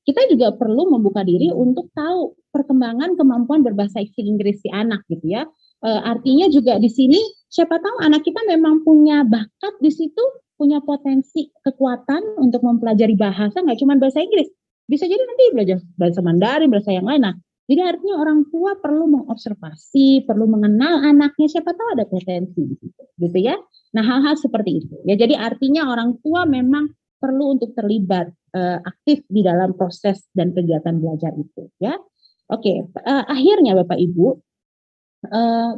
kita juga perlu membuka diri untuk tahu perkembangan kemampuan berbahasa Inggris si anak gitu ya. Artinya juga di sini siapa tahu anak kita memang punya bakat di situ, punya potensi kekuatan untuk mempelajari bahasa, nggak cuma bahasa Inggris. Bisa jadi nanti belajar bahasa Mandarin, bahasa yang lain. Nah, jadi artinya orang tua perlu mengobservasi, perlu mengenal anaknya, siapa tahu ada potensi gitu ya. Nah, hal-hal seperti itu. Ya, jadi artinya orang tua memang perlu untuk terlibat aktif di dalam proses dan kegiatan belajar itu ya. Oke, akhirnya Bapak Ibu,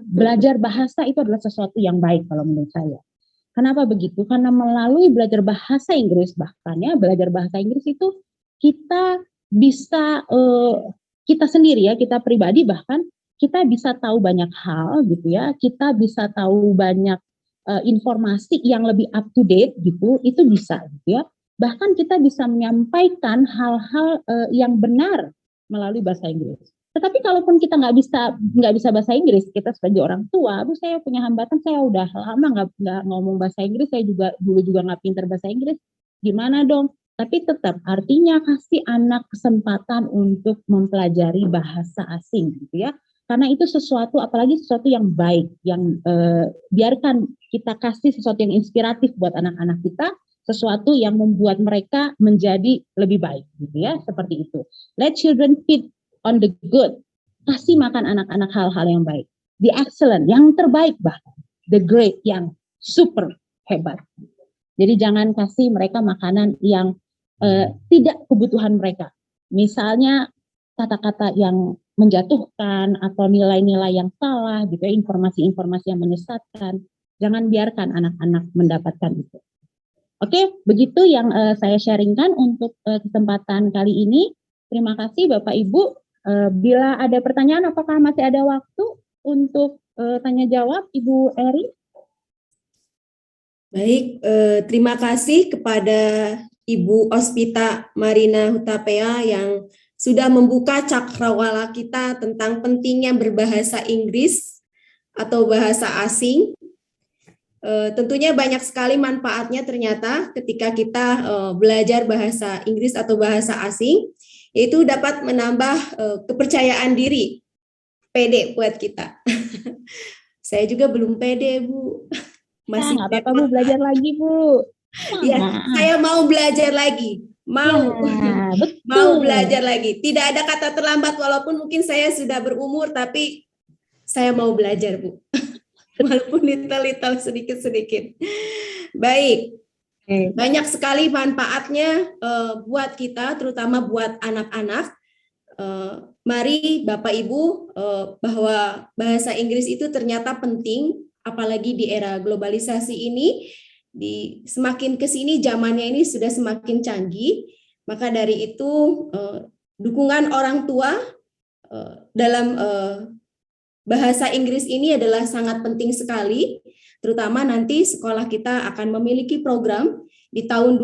belajar bahasa itu adalah sesuatu yang baik kalau menurut saya. Kenapa begitu? Karena melalui belajar bahasa Inggris, bahkan ya belajar bahasa Inggris itu kita bisa kita sendiri ya, kita pribadi bahkan kita bisa tahu banyak hal gitu ya, kita bisa tahu banyak informasi yang lebih up to date gitu, itu bisa gitu ya. Bahkan kita bisa menyampaikan hal-hal yang benar melalui bahasa Inggris. Tetapi kalaupun kita nggak bisa bahasa Inggris, kita sebagai orang tua, saya punya hambatan, saya udah lama nggak ngomong bahasa Inggris, saya dulu juga nggak pintar bahasa Inggris, gimana dong? Tapi tetap artinya kasih anak kesempatan untuk mempelajari bahasa asing gitu ya. Karena itu sesuatu, apalagi sesuatu yang baik, yang biarkan kita kasih sesuatu yang inspiratif buat anak-anak kita, sesuatu yang membuat mereka menjadi lebih baik gitu ya, seperti itu. Let children feed on the good. Kasih makan anak-anak hal-hal yang baik. The excellent, yang terbaik bahkan. The great, yang super hebat. Jadi jangan kasih mereka makanan yang tidak kebutuhan mereka. Misalnya kata-kata yang menjatuhkan atau nilai-nilai yang salah gitu ya, informasi-informasi yang menyesatkan. Jangan biarkan anak-anak mendapatkan itu. Oke, begitu yang saya sharingkan untuk kesempatan kali ini. Terima kasih Bapak Ibu. Bila ada pertanyaan, apakah masih ada waktu untuk tanya jawab, Ibu Eri? Baik, terima kasih kepada Ibu Ospita Marina Hutapea yang sudah membuka cakrawala kita tentang pentingnya berbahasa Inggris atau bahasa asing. Tentunya banyak sekali manfaatnya ternyata ketika kita belajar bahasa Inggris atau bahasa asing, yaitu dapat menambah kepercayaan diri, pede buat kita. Saya juga belum pede, Bu. Masih nggak apa-apa, Bu, belajar lagi, Bu. Ya, saya mau belajar lagi. Mau belajar lagi. Tidak ada kata terlambat, walaupun mungkin saya sudah berumur, tapi saya mau belajar, Bu. Walaupun little sedikit-sedikit. Baik, banyak sekali manfaatnya buat kita, terutama buat anak-anak. Mari Bapak Ibu, bahwa bahasa Inggris itu ternyata penting, apalagi di era globalisasi ini. Semakin kesini zamannya ini sudah semakin canggih, maka dari itu dukungan orang tua dalam bahasa Inggris ini adalah sangat penting sekali, terutama nanti sekolah kita akan memiliki program di tahun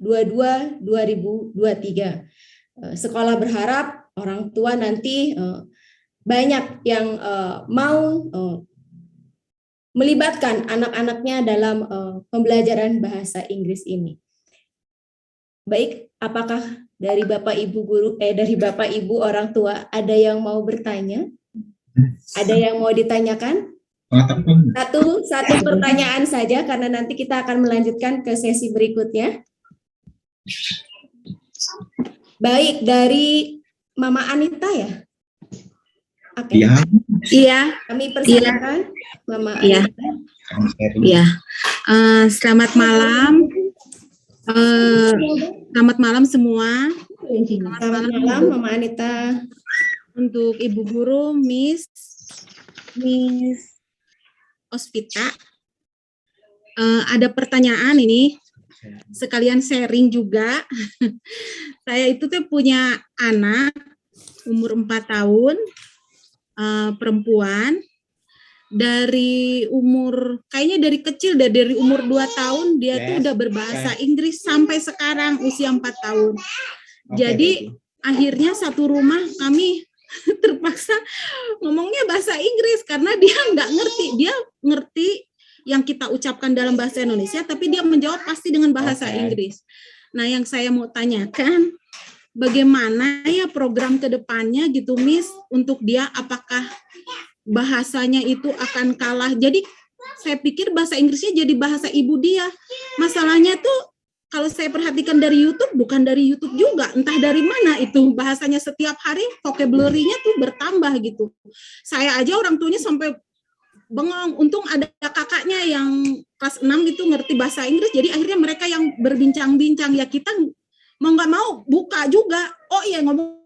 2022-2023. Sekolah berharap orang tua nanti banyak yang mau melibatkan anak-anaknya dalam pembelajaran bahasa Inggris ini. Baik, apakah dari Bapak Ibu guru, dari Bapak Ibu orang tua ada yang mau bertanya? Ada yang mau ditanyakan? Satu pertanyaan saja, karena nanti kita akan melanjutkan ke sesi berikutnya. Baik, dari Mama Anita ya? Oke. Iya. Kami persilakan, Mama Anita. Iya. Selamat malam. Selamat malam semua. Selamat malam, Mama Anita. Untuk Ibu Guru, Miss Ospita, ada pertanyaan ini. sekalian sharing juga. Saya itu tuh punya anak umur 4 tahun, perempuan. Dari umur, kayaknya dari kecil, dari umur 2 tahun, dia tuh udah berbahasa Inggris sampai sekarang usia 4 tahun. Jadi akhirnya satu rumah kami terpaksa ngomongnya bahasa Inggris karena dia nggak ngerti. Dia ngerti yang kita ucapkan dalam bahasa Indonesia, tapi dia menjawab pasti dengan bahasa Inggris. Nah, yang saya mau tanyakan, bagaimana ya program ke depannya gitu, Miss, untuk dia, apakah bahasanya itu akan kalah? Jadi saya pikir bahasa Inggrisnya jadi bahasa ibu dia. Masalahnya tuh kalau saya perhatikan dari YouTube, bukan dari YouTube juga, entah dari mana itu bahasanya setiap hari vocabulary-nya tuh bertambah gitu. Saya aja orang tuanya sampai bengong. Untung ada kakaknya yang kelas 6 gitu ngerti bahasa Inggris, jadi akhirnya mereka yang berbincang-bincang. Ya kita mau nggak mau buka juga. Oh iya, ngomong.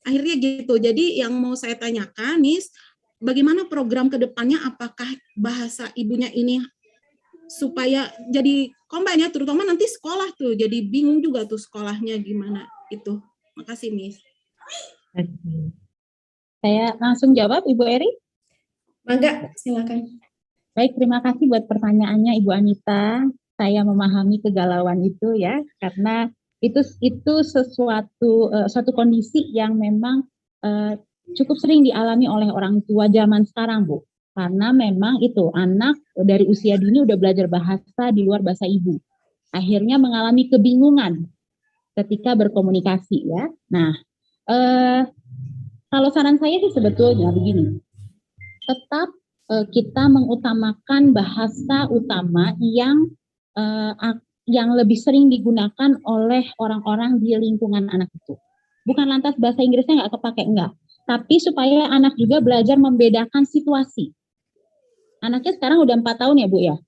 Akhirnya gitu. Jadi yang mau saya tanyakan, Miss, bagaimana program ke depannya, apakah bahasa ibunya ini supaya jadi combine ya, terutama nanti sekolah tuh, jadi bingung juga tuh sekolahnya gimana itu. Makasih, Miss. Saya langsung jawab, Ibu Eri. Mangga, silakan. Baik, terima kasih buat pertanyaannya, Ibu Anita. Saya memahami kegalauan itu ya, karena itu suatu kondisi yang memang cukup sering dialami oleh orang tua zaman sekarang, Bu. Karena memang itu anak dari usia dini udah belajar bahasa di luar bahasa ibu. Akhirnya mengalami kebingungan ketika berkomunikasi ya. Nah, kalau saran saya sih sebetulnya begini. Tetap kita mengutamakan bahasa utama yang lebih sering digunakan oleh orang-orang di lingkungan anak itu. Bukan lantas bahasa Inggrisnya nggak kepake, enggak. Tapi supaya anak juga belajar membedakan situasi. Anaknya sekarang udah 4 tahun ya, Bu ya?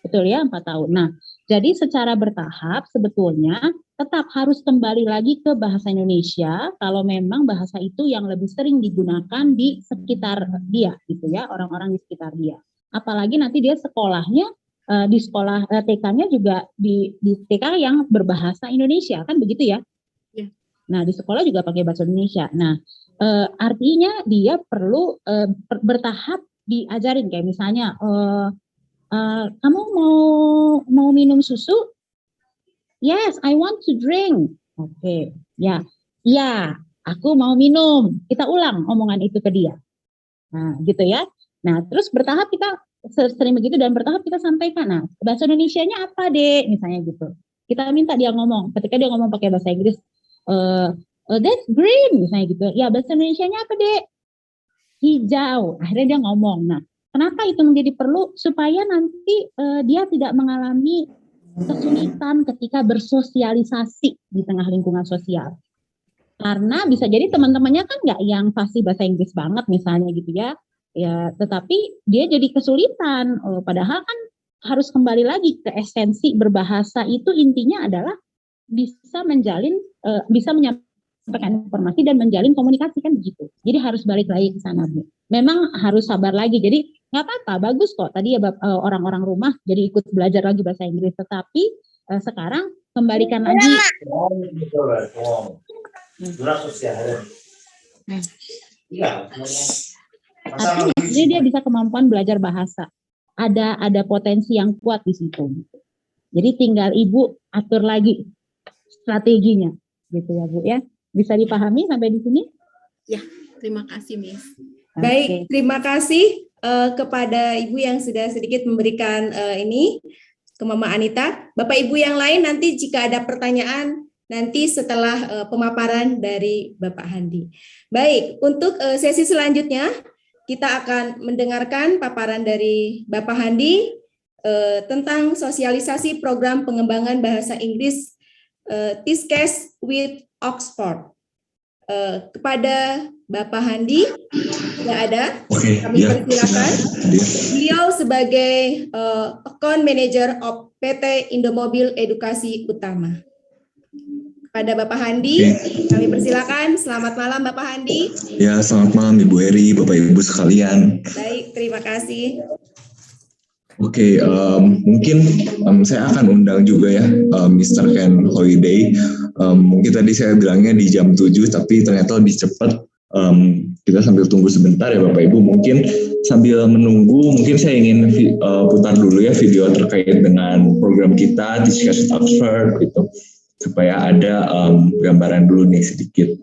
Betul ya, 4 tahun. Nah, jadi secara bertahap sebetulnya tetap harus kembali lagi ke bahasa Indonesia kalau memang bahasa itu yang lebih sering digunakan di sekitar dia, gitu ya, orang-orang di sekitar dia. Apalagi nanti dia sekolahnya, di sekolah TK-nya juga di TK yang berbahasa Indonesia, kan begitu ya? Ya. Nah, di sekolah juga pakai bahasa Indonesia. Nah, artinya dia perlu bertahap diajarin, kayak misalnya kamu mau minum susu? Yes, I want to drink. Oke, ya, aku mau minum. Kita ulang omongan itu ke dia. Nah, gitu ya. Nah, terus bertahap kita sering begitu dan bertahap kita sampaikan. Nah, bahasa Indonesianya apa, Dek? Misalnya gitu. Kita minta dia ngomong. Ketika dia ngomong pakai bahasa Inggris, that's green, misalnya gitu. Ya, bahasa Indonesianya apa, Dek? Hijau. Akhirnya dia ngomong. Nah, kenapa itu menjadi perlu? Supaya nanti dia tidak mengalami kesulitan ketika bersosialisasi di tengah lingkungan sosial. Karena bisa jadi teman-temannya kan nggak yang fasih bahasa Inggris banget misalnya gitu ya. Ya, tetapi dia jadi kesulitan. Padahal kan harus kembali lagi ke esensi berbahasa itu, intinya adalah bisa menyampaikan informasi dan menjalin komunikasi, kan begitu. Jadi harus balik lagi ke sana, Bu. Memang harus sabar lagi. Jadi nggak apa-apa, bagus kok tadi ya orang-orang rumah jadi ikut belajar lagi bahasa Inggris. Tetapi sekarang kembalikan lagi. Artinya jadi dia bisa kemampuan belajar bahasa. Ada potensi yang kuat di situ. Jadi tinggal ibu atur lagi strateginya, gitu ya, Bu ya. Bisa dipahami sampai di sini? Ya, terima kasih, Miss. Baik, terima kasih kepada Ibu yang sudah sedikit memberikan ini ke Mama Anita. Bapak Ibu yang lain nanti jika ada pertanyaan nanti setelah pemaparan dari Bapak Handi. Baik, untuk sesi selanjutnya kita akan mendengarkan paparan dari Bapak Handi tentang sosialisasi program pengembangan bahasa Inggris Tiscas with Oxford. Kepada Bapak Handi, tidak ada. Kami persilakan. Beliau sebagai Account Manager of PT Indomobil Edukasi Utama. Kepada Bapak Handi, kami persilakan. Selamat malam Bapak Handi. Ya, selamat malam Ibu Eri, Bapak Ibu sekalian. Baik, terima kasih. Oke, mungkin saya akan undang juga ya Mr. Ken Holiday. Mungkin tadi saya bilangnya di jam 7, tapi ternyata lebih cepat. Kita sambil tunggu sebentar ya Bapak Ibu. Mungkin sambil menunggu, mungkin saya ingin putar dulu ya video terkait dengan program kita Teachcast Oxford gitu, supaya ada gambaran dulu nih sedikit.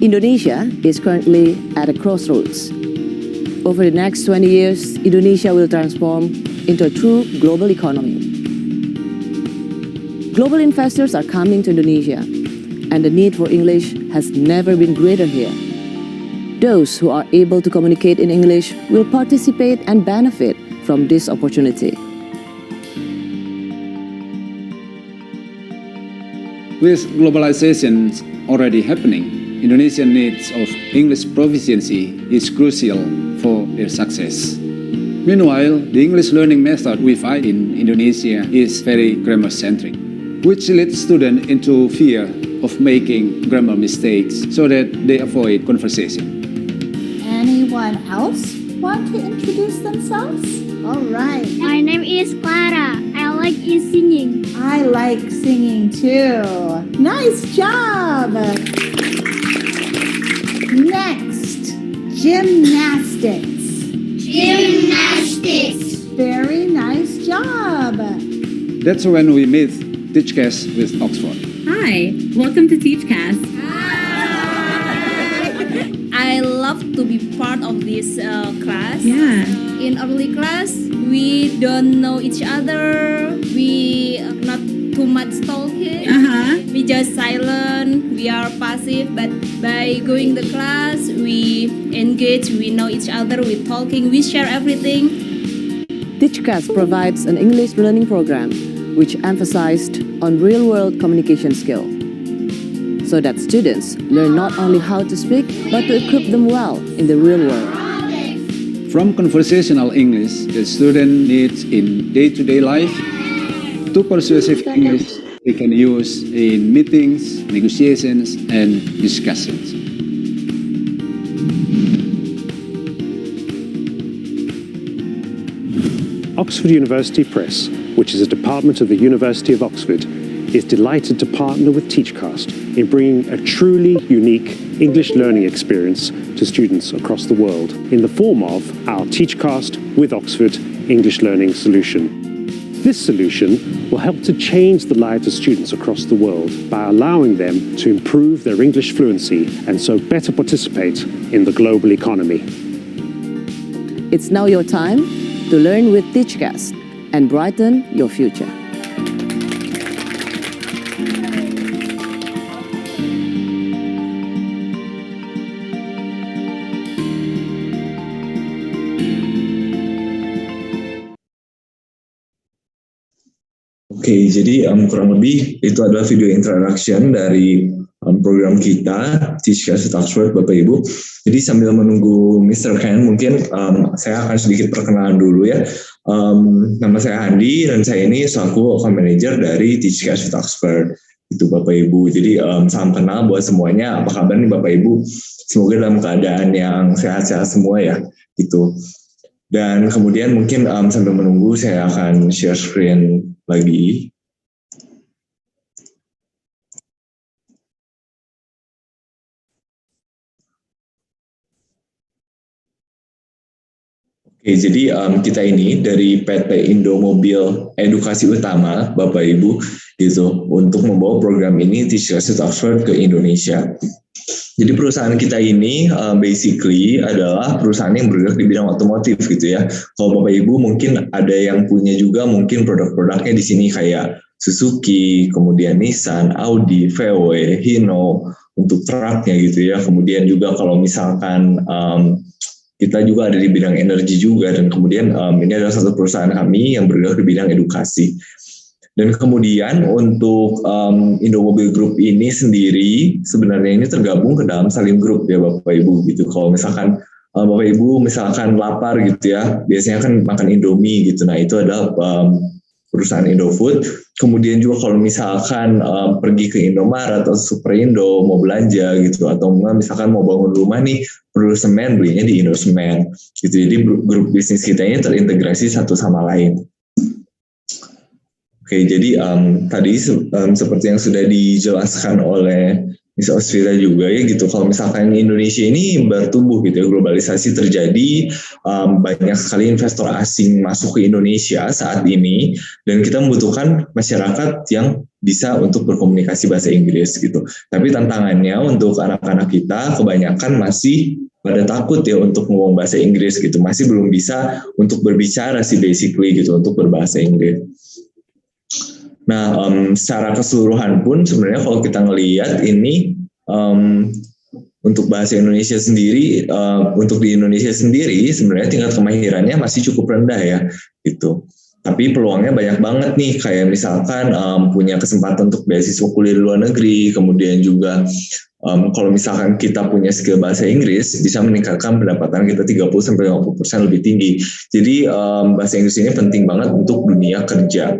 Indonesia is currently at a crossroads. Over the next 20 years, Indonesia will transform into a true global economy. Global investors are coming to Indonesia, and the need for English has never been greater here. Those who are able to communicate in English will participate and benefit from this opportunity. With globalization already happening, Indonesian needs of English proficiency is crucial for their success. Meanwhile, the English learning method we find in Indonesia is very grammar-centric, which leads students into fear of making grammar mistakes so that they avoid conversation. Anyone else want to introduce themselves? All right. My name is Clara. I like singing. I like singing too. Nice job. Next, gymnastics. Gymnastics. Very nice job. That's when we meet Teachcast with Oxford. Hi, welcome to Teachcast. I love to be part of this class. Yeah. In early class, we don't know each other. We not too much talking. We just silent. We are passive. But by going the class, we engage. We know each other. We talking. We share everything. Teachcast provides an English learning program which emphasized on real-world communication skills, so that students learn not only how to speak, but to equip them well in the real world. From conversational English the student needs in day-to-day life to persuasive English they can use in meetings, negotiations, and discussions. Oxford University Press, which is a department of the University of Oxford, is delighted to partner with Teachcast in bringing a truly unique English learning experience to students across the world in the form of our Teachcast with Oxford English Learning Solution. This solution will help to change the lives of students across the world by allowing them to improve their English fluency and so better participate in the global economy. It's now your time to learn with Teachcast and brighten your future. Oke, jadi kurang lebih itu adalah video introduction dari program kita Teachcast at Oxford, Bapak Ibu. Jadi sambil menunggu Mr. Ken, mungkin saya akan sedikit perkenalan dulu ya. Nama saya Andi dan saya ini selaku account manager dari Teachcast at Oxford. Itu Bapak Ibu. Jadi salam kenal buat semuanya. Apa kabar nih Bapak Ibu? Semoga dalam keadaan yang sehat-sehat semua ya. Gitu. Dan kemudian mungkin sambil menunggu saya akan share screen lagi. Oke, jadi kita ini dari PT Indomobil Edukasi Utama, Bapak Ibu, gitu, untuk membawa program ini Teachers at Oxford ke Indonesia. Jadi perusahaan kita ini basically adalah perusahaan yang bergerak di bidang otomotif gitu ya. Kalau Bapak Ibu mungkin ada yang punya juga mungkin produk-produknya di sini kayak Suzuki, kemudian Nissan, Audi, VW, Hino untuk truknya gitu ya. Kemudian juga kalau misalkan kita juga ada di bidang energi juga, dan kemudian ini adalah satu perusahaan kami yang bergerak di bidang edukasi. Dan kemudian untuk Indomobil Group ini sendiri sebenarnya ini tergabung ke dalam Salim Group ya Bapak Ibu gitu. Kalau misalkan Bapak Ibu misalkan lapar gitu ya, biasanya kan makan Indomie gitu. Nah itu adalah perusahaan Indofood. Kemudian juga kalau misalkan pergi ke Indomaret atau Superindo mau belanja gitu, atau misalkan mau bangun rumah nih perlu semen, belinya di Indosemen gitu. Jadi grup bisnis kita ini terintegrasi satu sama lain. Oke, jadi tadi seperti yang sudah dijelaskan oleh Miss Osvita juga ya gitu, kalau misalkan Indonesia ini bertumbuh gitu ya, globalisasi terjadi, banyak sekali investor asing masuk ke Indonesia saat ini, dan kita membutuhkan masyarakat yang bisa untuk berkomunikasi bahasa Inggris gitu. Tapi tantangannya untuk anak-anak kita kebanyakan masih pada takut ya untuk ngomong bahasa Inggris gitu, masih belum bisa untuk berbicara sih basically gitu untuk berbahasa Inggris. Nah, secara keseluruhan pun sebenarnya kalau kita ngelihat ini untuk bahasa Indonesia sendiri, untuk di Indonesia sendiri sebenarnya tingkat kemahirannya masih cukup rendah ya gitu. Tapi peluangnya banyak banget nih, kayak misalkan punya kesempatan untuk beasiswa kuliah di luar negeri, kemudian juga kalau misalkan kita punya skill bahasa Inggris bisa meningkatkan pendapatan kita 30-50% lebih tinggi. Jadi bahasa Inggris ini penting banget untuk dunia kerja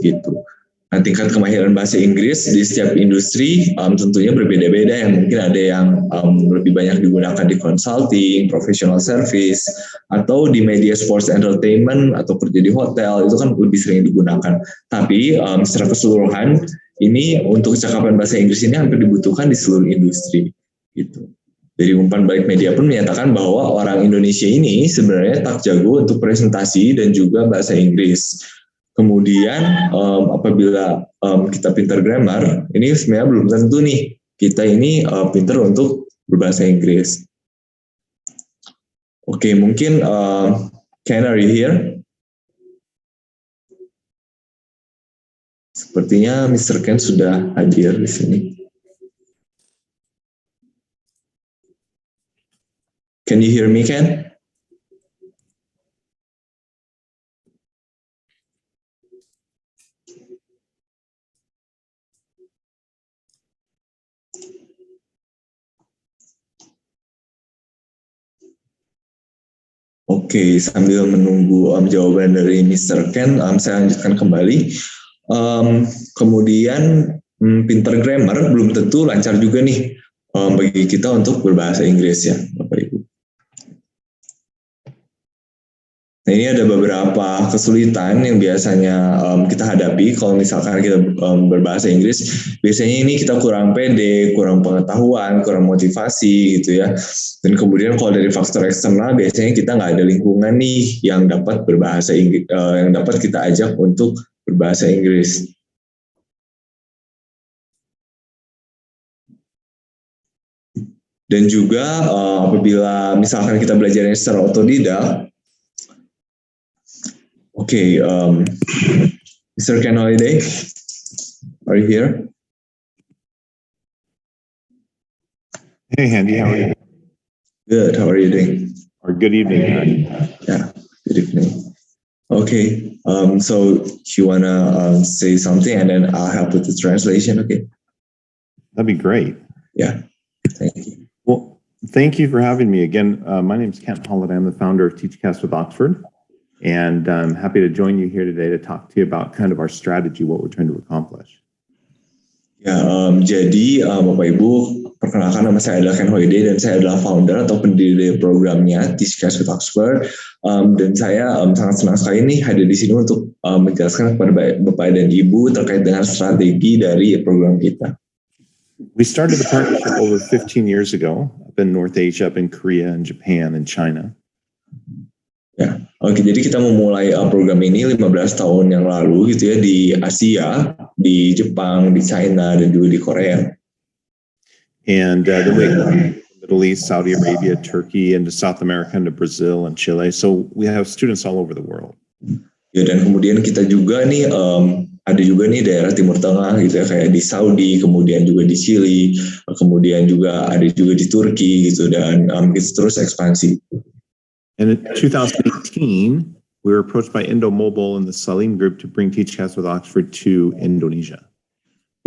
gitu. Nah, tingkat kemahiran bahasa Inggris di setiap industri tentunya berbeda-beda ya. Mungkin ada yang lebih banyak digunakan di consulting, professional service, atau di media sports entertainment, atau kerja di hotel, itu kan lebih sering digunakan. Tapi secara keseluruhan, ini untuk kecakapan bahasa Inggris ini hampir dibutuhkan di seluruh industri. Gitu. Dari umpan balik media pun menyatakan bahwa orang Indonesia ini sebenarnya tak jago untuk presentasi dan juga bahasa Inggris. Kemudian apabila kita pintar grammar, ini sebenarnya belum tentu nih kita ini pintar untuk berbahasa Inggris. Oke, mungkin Ken, are you here? Sepertinya Mr. Ken sudah hadir di sini. Can you hear me, Ken? Oke, sambil menunggu jawaban dari Mr. Ken, saya lanjutkan kembali. Kemudian pinter grammar belum tentu lancar juga nih bagi kita untuk berbahasa Inggris ya, Bapak Ibu. Nah, ini ada beberapa kesulitan yang biasanya kita hadapi kalau misalkan kita berbahasa Inggris. Biasanya ini kita kurang pede, kurang pengetahuan, kurang motivasi gitu ya. Dan kemudian kalau dari faktor eksternal, biasanya kita nggak ada lingkungan nih yang dapat berbahasa Inggris, yang dapat kita ajak untuk berbahasa Inggris. Dan juga apabila misalkan kita belajarnya secara otodidak. Okay, Mr. Ken Holiday, are you here? Hey, Andy, how are you? Good, how are you doing? Or good evening. Yeah, good evening. Okay, so you wanna say something and then I'll help with the translation, okay? That'd be great. Yeah, thank you. Well, thank you for having me again. My name is Kent Holiday. I'm the founder of TeachCast with Oxford. And I'm happy to join you here today to talk to you about kind of our strategy, what we're trying to accomplish. Ya, jadi Bapak Ibu, perkenalkan nama saya adalah Ken Holiday dan saya adalah founder atau pendiri dari programnya TeachCast with Oxford. Dan saya sangat senang sekali nih hadir di sini untuk menjelaskan kepada Bapak dan Ibu terkait dengan strategi dari program kita. We started the partnership over 15 years ago up in North Asia, up in Korea and Japan and China. Ya. Oke, jadi kita memulai program ini 15 tahun yang lalu gitu ya di Asia, di Jepang, di China, dan juga di Korea. And then we go to Middle East, Saudi Arabia, Turkey, and to South America, and to Brazil and Chile. So we have students all over the world. Ya, dan kemudian kita juga nih ada juga nih daerah Timur Tengah gitu ya, kayak di Saudi, kemudian juga di Chili, kemudian juga ada juga di Turki gitu, dan kita terus ekspansi. And in 2018, we were approached by Indomobile and the Salim Group to bring TeachCast with Oxford to Indonesia.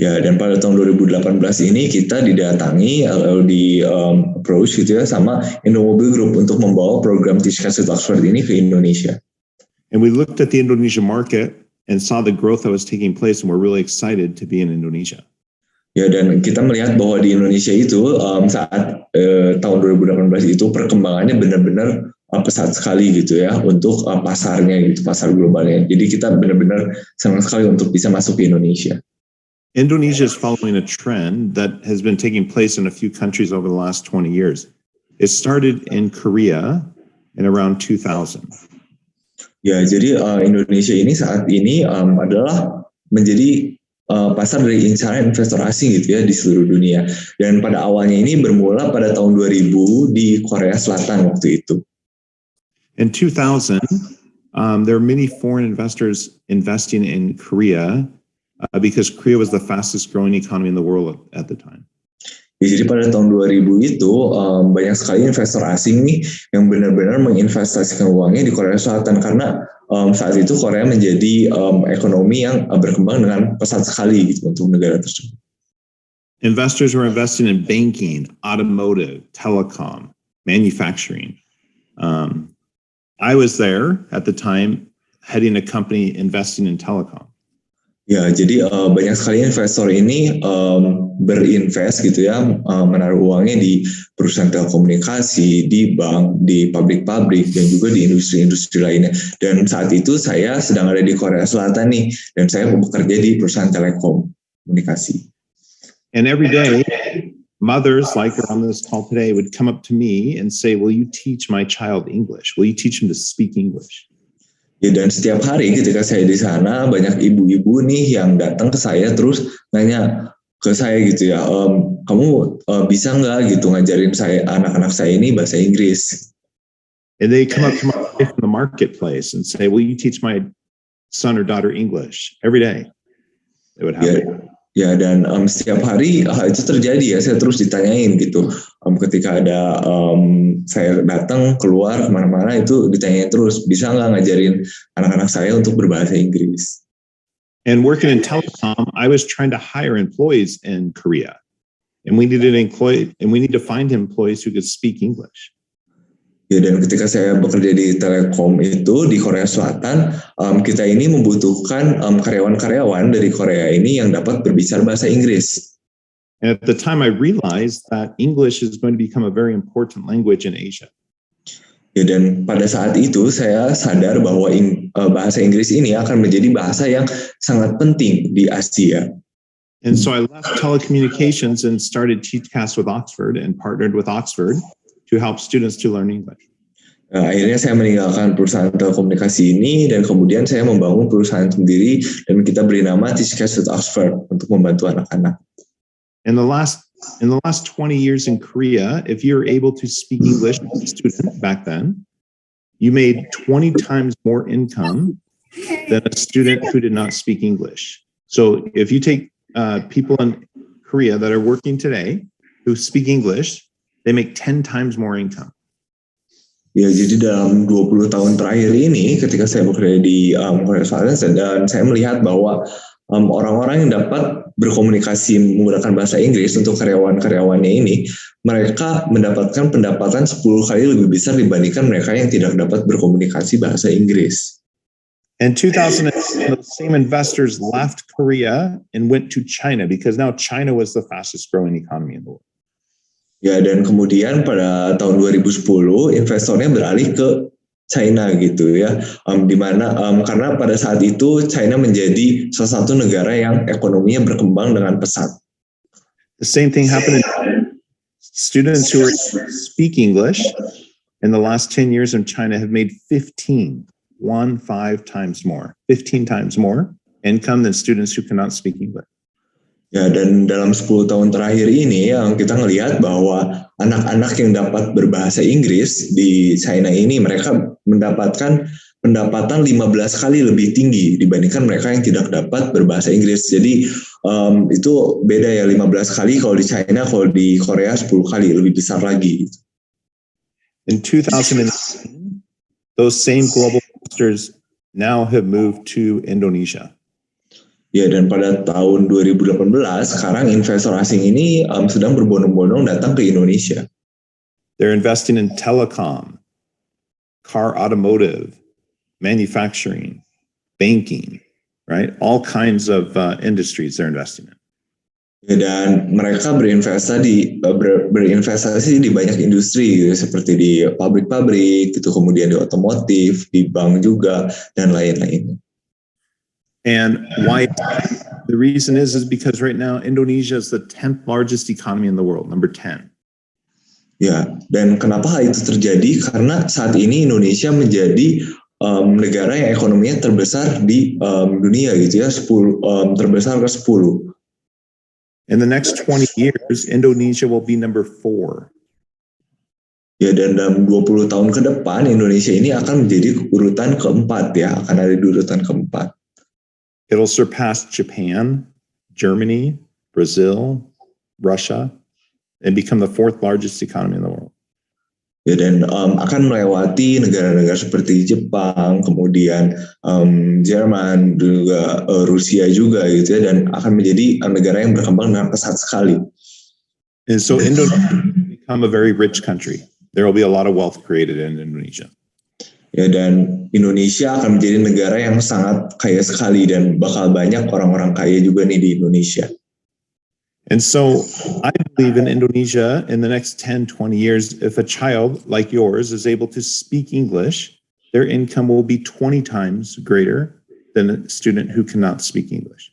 Ya, dan pada tahun 2018 ini kita didatangi atau di approach gitu ya sama Indomobile Group untuk membawa program TeachCast with Oxford ini ke Indonesia. And we looked at the Indonesian market and saw the growth that was taking place, and we're really excited to be in Indonesia. Ya, dan kita melihat bahwa di Indonesia itu saat tahun 2018 itu perkembangannya benar-benar pesat sekali gitu ya untuk pasarnya gitu, pasar globalnya. Jadi kita benar-benar senang sekali untuk bisa masuk ke Indonesia. Indonesia is following a trend that has been taking place in a few countries over the last 20 years. It started in Korea in around 2000. Ya, jadi Indonesia ini saat ini adalah menjadi pasar dari incaran investor asing gitu ya di seluruh dunia. Dan pada awalnya ini bermula pada tahun 2000 di Korea Selatan waktu itu. In 2000, there were many foreign investors investing in Korea because Korea was the fastest growing economy in the world at the time. Ya, jadi pada tahun 2000 itu banyak sekali investor asing nih yang benar-benar menginvestasikan uangnya di Korea Selatan karena saat itu Korea menjadi ekonomi yang berkembang dengan pesat sekali gitu untuk negara tersebut. Investors were investing in banking, automotive, telecom, manufacturing. I was there at the time heading a company investing in telecom. Ya, jadi banyak sekali investor ini berinvest gitu ya, menaruh uangnya di perusahaan telekomunikasi, di bank, di pabrik-pabrik, dan juga di industri-industri lainnya. Dan saat itu saya sedang ada di Korea Selatan nih, dan saya bekerja di perusahaan telekomunikasi. And every day, mothers like her on this call today would come up to me and say, "Will you teach my child English? Will you teach him to speak English?" Ya, dan setiap hari ketika saya di sana banyak ibu-ibu nih yang datang ke saya terus nanya ke saya gitu ya, kamu bisa nggak gitu ngajarin saya anak-anak saya ini bahasa Inggris? And they come up to my wife in the marketplace and say, "Will you teach my son or daughter English?" Every day, it would happen. Ya, dan setiap hari hal itu terjadi ya, saya terus ditanyain gitu. Ketika ada saya datang keluar kemana-mana itu ditanyain terus, bisa nggak ngajarin anak-anak saya untuk berbahasa Inggris? And working in telecom, I was trying to hire employees in Korea, and we need to find employees who could speak English. Ya, dan ketika saya bekerja di Telekom itu di Korea Selatan, kita ini membutuhkan karyawan-karyawan dari Korea ini yang dapat berbicara bahasa Inggris. And at the time, I realized that English is going to become a very important language in Asia. Ya, dan pada saat itu saya sadar bahwa bahasa Inggris ini akan menjadi bahasa yang sangat penting di Asia. And so I left telecommunications and started TeachCast with Oxford and partnered with Oxford to help students to learn English. Akhirnya saya meninggalkan perusahaan telekomunikasi ini dan kemudian saya membangun perusahaan sendiri dan kita beri nama TeachCast with Oxford untuk membantu anak-anak. In the last 20 years in Korea, if you're able to speak English as a student back then, you made 20 times more income than a student who did not speak English. So if you take people in Korea that are working today who speak English, they make 10 times more income. Ya, jadi dalam 20 tahun terakhir ini ketika saya bekerja di Korea Selatan dan saya melihat bahwa orang-orang yang dapat berkomunikasi menggunakan bahasa Inggris untuk karyawan-karyawannya ini, mereka mendapatkan pendapatan 10 kali lebih besar dibandingkan mereka yang tidak dapat berkomunikasi bahasa Inggris. In 2010, those same investors left Korea and went to China because now China was the fastest growing economy in the world. Ya, dan kemudian pada tahun 2010 investornya beralih ke China gitu ya, dimana karena pada saat itu China menjadi salah satu negara yang ekonominya berkembang dengan pesat. The same thing happened in students who speak English in the last 10 years in China have made 15 times more income than students who cannot speak English. Ya, dan dalam 10 tahun terakhir ini yang kita ngelihat bahwa anak-anak yang dapat berbahasa Inggris di China ini mereka mendapatkan pendapatan 15 kali lebih tinggi dibandingkan mereka yang tidak dapat berbahasa Inggris. Jadi itu beda ya, 15 kali kalau di China, kalau di Korea 10 kali lebih besar lagi. In 2019, those same global investors now have moved to Indonesia. Ya, dan pada tahun 2018 sekarang investor asing ini sedang berbondong-bondong datang ke Indonesia. They're investing in telecom, car automotive, manufacturing, banking, right? All kinds of industries they're investing in. Ya, dan mereka berinvestasi di banyak industri gitu, seperti di pabrik-pabrik gitu, kemudian di otomotif, di bank juga, dan lain-lain. And why? The reason is because right now Indonesia is the 10th largest economy in the world, number 10. Ya, dan kenapa hal itu terjadi? Karena saat ini Indonesia menjadi negara yang ekonominya terbesar di dunia gitu ya, terbesar ke 10. In the next 20 years, Indonesia will be number 4. Ya, dan dalam 20 tahun ke depan Indonesia ini akan menjadi urutan keempat ya, akan ada di urutan keempat. It'll surpass Japan, Germany, Brazil, Russia, and become the 4th largest economy in the world. Ya, dan akan melewati negara-negara seperti Jepang, kemudian Jerman, juga Rusia juga gitu ya, dan akan menjadi negara yang berkembang dengan pesat sekali. And so Indonesia will become a very rich country. There will be a lot of wealth created in Indonesia. Ya, dan Indonesia akan menjadi negara yang sangat kaya sekali dan bakal banyak orang-orang kaya juga nih di Indonesia. And so I believe in Indonesia in the next 10, 20 years, if a child like yours is able to speak English, their income will be 20 times greater than a student who cannot speak English.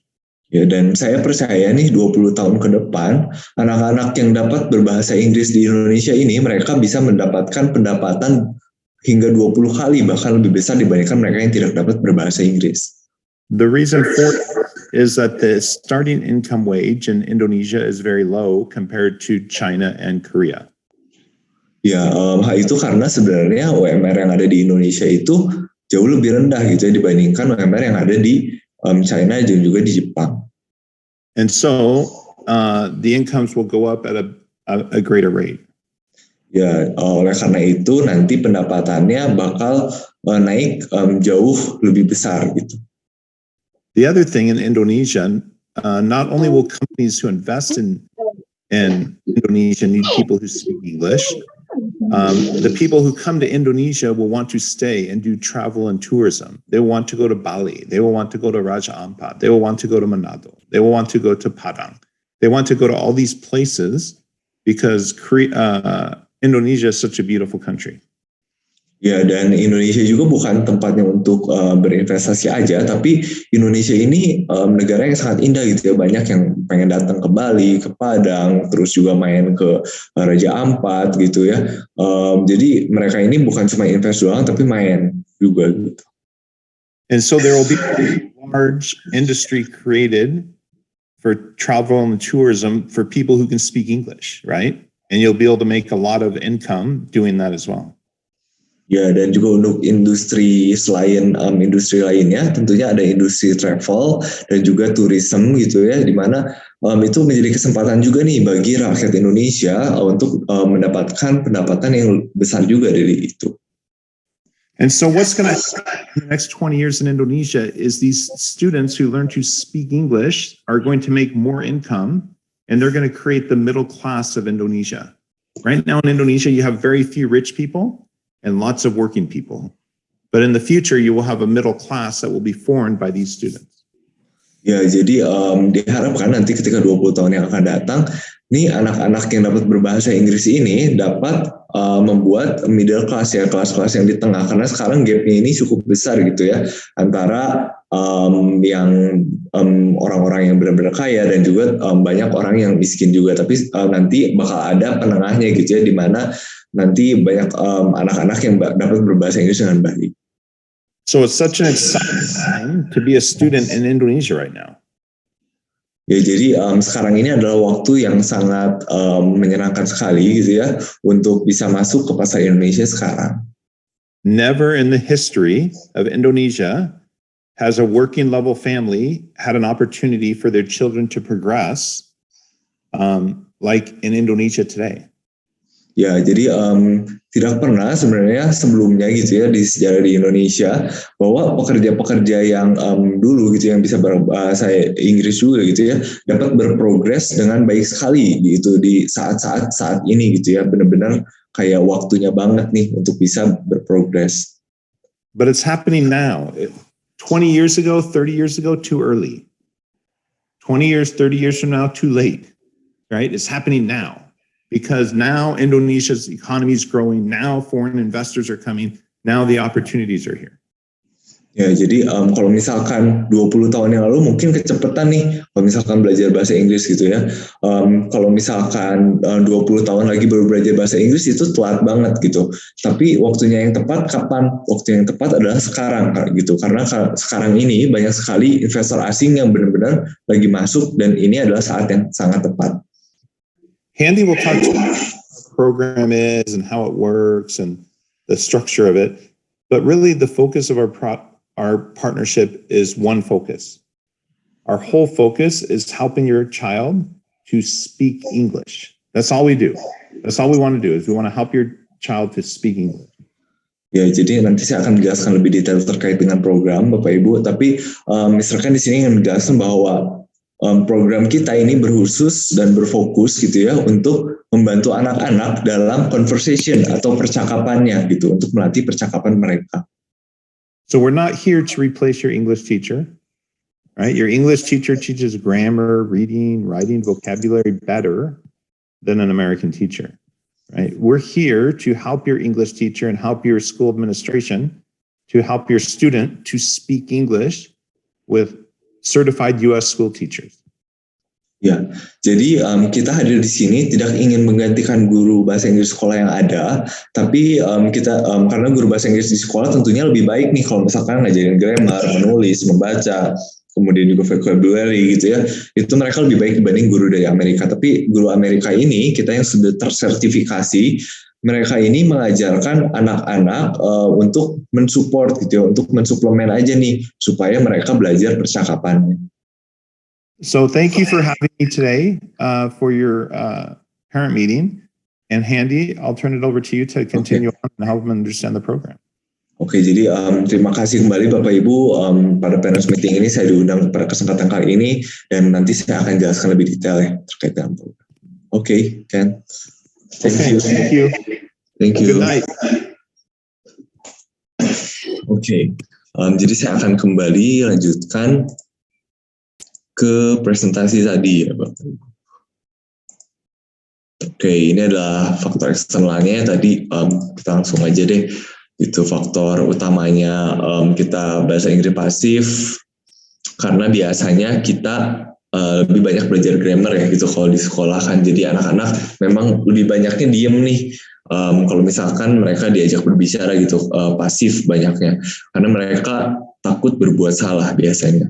Ya, dan saya percaya nih 20 tahun ke depan, anak-anak yang dapat berbahasa Inggris di Indonesia ini, mereka bisa mendapatkan pendapatan hingga 20 kali bahkan lebih besar dibandingkan mereka yang tidak dapat berbahasa Inggris. The reason for it is that the starting income wage in Indonesia is very low compared to China and Korea. Ya, hal itu karena sebenarnya UMR yang ada di Indonesia itu jauh lebih rendah gitu ya dibandingkan UMR yang ada di China dan juga di Jepang. And so the incomes will go up at a greater rate. Ya, oleh karena itu nanti pendapatannya bakal naik jauh lebih besar gitu. The other thing in Indonesia, not only will companies who invest in Indonesia need people who speak English, the people who come to Indonesia will want to stay and do travel and tourism. They will want to go to Bali. They will want to go to Raja Ampat. They will want to go to Manado. They will want to go to Padang. They want to go to all these places because Indonesia is such a beautiful country. Ya, dan Indonesia juga bukan tempatnya untuk berinvestasi aja, tapi Indonesia ini negara yang sangat indah gitu ya. Banyak yang pengen datang ke Bali, ke Padang, terus juga main ke Raja Ampat gitu ya. Jadi mereka ini bukan cuma invest doang, tapi main juga gitu. And so there will be a large industry created for travel and tourism for people who can speak English, right? And you'll be able to make a lot of income doing that as well. Ya, dan juga untuk industri selain industri lainnya, tentunya ada industri travel dan juga tourism gitu ya, di mana itu menjadi kesempatan juga nih bagi rakyat Indonesia untuk mendapatkan pendapatan yang besar juga dari itu. And so what's going to happen in the next 20 years in Indonesia is these students who learn to speak English are going to make more income, and they're going to create the middle class of Indonesia. Right now in Indonesia, you have very few rich people and lots of working people. But in the future, you will have a middle class that will be formed by these students. Ya, jadi diharapkan nanti ketika 20 tahun yang akan datang, nih anak-anak yang dapat berbahasa Inggris ini dapat membuat middle class ya, kelas-kelas yang di tengah. Karena sekarang gapnya ini cukup besar gitu ya, antara yang orang-orang yang benar-benar kaya dan juga banyak orang yang miskin juga. Tapi nanti bakal ada penengahnya gitu ya, di mana nanti banyak anak-anak yang dapat berbahasa Inggris dengan baik. So it's such an exciting time to be a student in Indonesia right now. Ya, jadi sekarang ini adalah waktu yang sangat menyenangkan sekali gitu ya untuk bisa masuk ke pasar Indonesia sekarang. Never in the history of Indonesia has a working level family had an opportunity for their children to progress like in Indonesia today. Ya, jadi tidak pernah sebenarnya sebelumnya gitu ya di sejarah di Indonesia bahwa pekerja-pekerja yang dulu gitu yang bisa berbahasa Inggris juga gitu ya dapat berprogres dengan baik sekali gitu di saat ini gitu ya, benar-benar kayak waktunya banget nih untuk bisa berprogres. But it's happening now. 20 years ago, 30 years ago, too early. 20 years, 30 years from now, too late. Right? It's happening now. Because now Indonesia's economy is growing, now foreign investors are coming, now the opportunities are here. Ya, jadi kalau misalkan 20 tahun yang lalu mungkin kecepatan nih kalau misalkan belajar bahasa Inggris gitu ya. Kalau misalkan 20 tahun lagi baru belajar bahasa Inggris itu telat banget gitu. Tapi waktunya yang tepat kapan? Waktu yang tepat adalah sekarang gitu. Karena sekarang ini banyak sekali investor asing yang benar-benar lagi masuk dan ini adalah saat yang sangat tepat. Handy will talk to you about what the program is and how it works and the structure of it. But really the focus of our partnership is one focus. Our whole focus is helping your child to speak English. That's all we do. That's all we want to do is we want to help your child to speak English. Ya, jadi nanti saya akan menjelaskan lebih detail terkait dengan program Bapak Ibu. Tapi Mr. Ken di sini ingin menjelaskan bahwa program kita ini berkhusus dan berfokus gitu ya untuk membantu anak-anak dalam conversation atau percakapannya gitu untuk melatih percakapan mereka. So we're not here to replace your English teacher, right? Your English teacher teaches grammar, reading, writing, vocabulary better than an American teacher, right? We're here to help your English teacher and help your school administration to help your student to speak English with certified U.S. school teachers. Ya, jadi kita hadir di sini tidak ingin menggantikan guru bahasa Inggris sekolah yang ada, tapi karena guru bahasa Inggris di sekolah tentunya lebih baik nih kalau misalkan ngajarin grammar, menulis, membaca, kemudian juga vocabulary gitu ya, itu mereka lebih baik dibanding guru dari Amerika. Tapi guru Amerika ini kita yang sudah tersertifikasi, mereka ini mengajarkan anak-anak untuk mensupport gitu ya, untuk mensuplemen aja nih supaya mereka belajar percakapannya. So thank you for having me today for your parent meeting. And Handy, I'll turn it over to you to continue on and help them understand the program. Oke, jadi terima kasih kembali Bapak Ibu pada parents meeting ini saya diundang pada kesempatan kali ini dan nanti saya akan jelaskan lebih detail ya terkait dengan program. Oke, Ken. Thank you. Good night. Oke, jadi saya akan kembali lanjutkan ke presentasi tadi ya Bapak Ibu. Oke, ini adalah faktor eksternalnya tadi kita langsung aja deh. Itu faktor utamanya kita bahasa Inggris pasif karena biasanya kita lebih banyak belajar grammar ya gitu kalau di sekolah kan, jadi anak-anak memang lebih banyaknya diem nih kalau misalkan mereka diajak berbicara gitu, pasif banyaknya karena mereka takut berbuat salah biasanya.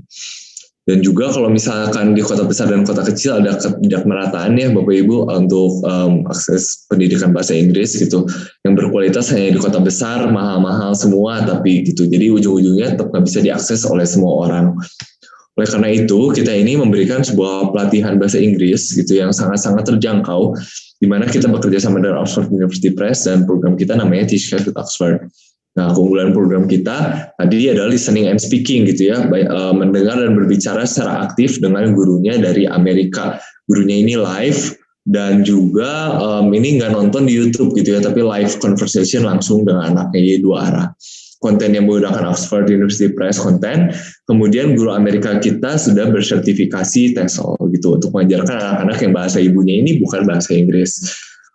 Dan juga kalau misalkan di kota besar dan kota kecil ada ketidakmerataan ya Bapak Ibu untuk akses pendidikan bahasa Inggris gitu. Yang berkualitas hanya di kota besar, mahal-mahal semua, tapi gitu. Jadi ujung-ujungnya tetap nggak bisa diakses oleh semua orang. Oleh karena itu, kita ini memberikan sebuah pelatihan bahasa Inggris gitu yang sangat-sangat terjangkau, di mana kita bekerja sama dengan Oxford University Press dan program kita namanya Teachcast with Oxford. Nah, keunggulan program kita tadi adalah listening and speaking gitu ya, mendengar dan berbicara secara aktif dengan gurunya dari Amerika. Gurunya ini live dan juga ini nggak nonton di YouTube gitu ya, tapi live conversation langsung dengan anaknya, jadi dua arah. Konten yang menggunakan Oxford University Press konten, kemudian guru Amerika kita sudah bersertifikasi TESOL gitu untuk mengajarkan anak-anak yang bahasa ibunya ini bukan bahasa Inggris.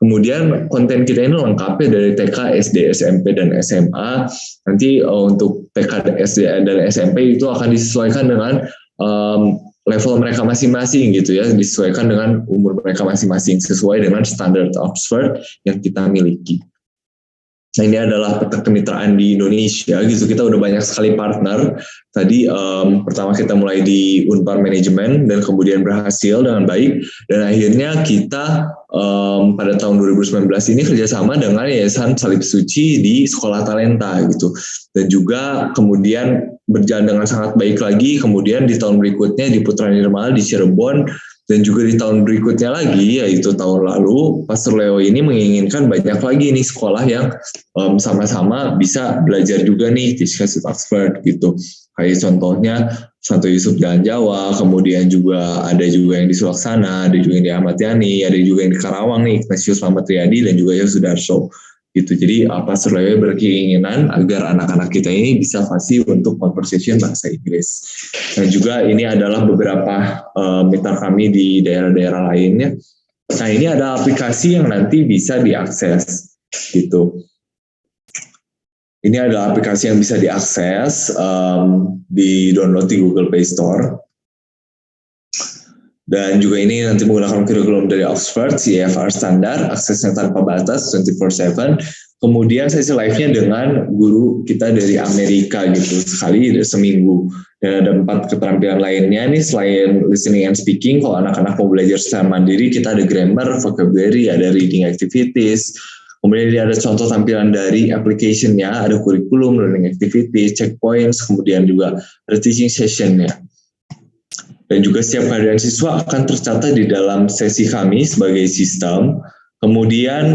Kemudian konten kita ini lengkapnya dari TK, SD, SMP, dan SMA. Nanti untuk TK, SD, dan SMP itu akan disesuaikan dengan level mereka masing-masing gitu ya, disesuaikan dengan umur mereka masing-masing sesuai dengan standar Oxford yang kita miliki. Nah, ini adalah peta kemitraan di Indonesia gitu. Kita udah banyak sekali partner. Tadi pertama kita mulai di Unpar Manajemen dan kemudian berhasil dengan baik. Dan akhirnya kita pada tahun 2019 ini kerjasama dengan Yayasan Salib Suci di Sekolah Talenta gitu. Dan juga kemudian berjalan dengan sangat baik lagi. Kemudian di tahun berikutnya di Putra Nirmala di Cirebon. Dan juga di tahun berikutnya lagi, yaitu tahun lalu, Pastor Leo ini menginginkan banyak lagi nih sekolah yang sama-sama bisa belajar juga nih Teachcast with Oxford gitu. Kayak contohnya Santo Yusuf Jalan Jawa, kemudian juga ada juga yang di Sulaksana, ada juga yang di Ahmad Yani, ada juga yang di Karawang nih, Ignatius Slamet Riyadi dan juga Yosudarso. Gitu. Jadi Pastor Leo berkeinginan agar anak-anak kita ini bisa fasih untuk conversation bahasa Inggris. Dan juga ini adalah beberapa mitra kami di daerah-daerah lainnya. Nah, ini ada aplikasi yang nanti bisa diakses gitu. Ini adalah aplikasi yang bisa diakses, di download di Google Play Store. Dan juga ini nanti menggunakan kurikulum dari Oxford, CFR standar, aksesnya tanpa batas, 24/7. Kemudian sesi live-nya dengan guru kita dari Amerika gitu, sekali seminggu. Dan ada 4 keterampilan lainnya nih, selain listening and speaking, kalau anak-anak mau belajar secara mandiri, kita ada grammar, vocabulary, ada reading activities. Kemudian ada contoh tampilan dari application-nya, ada kurikulum, learning activities, checkpoints, kemudian juga ada teaching session-nya. Dan juga setiap kehadiran siswa akan tercatat di dalam sesi kami sebagai sistem. Kemudian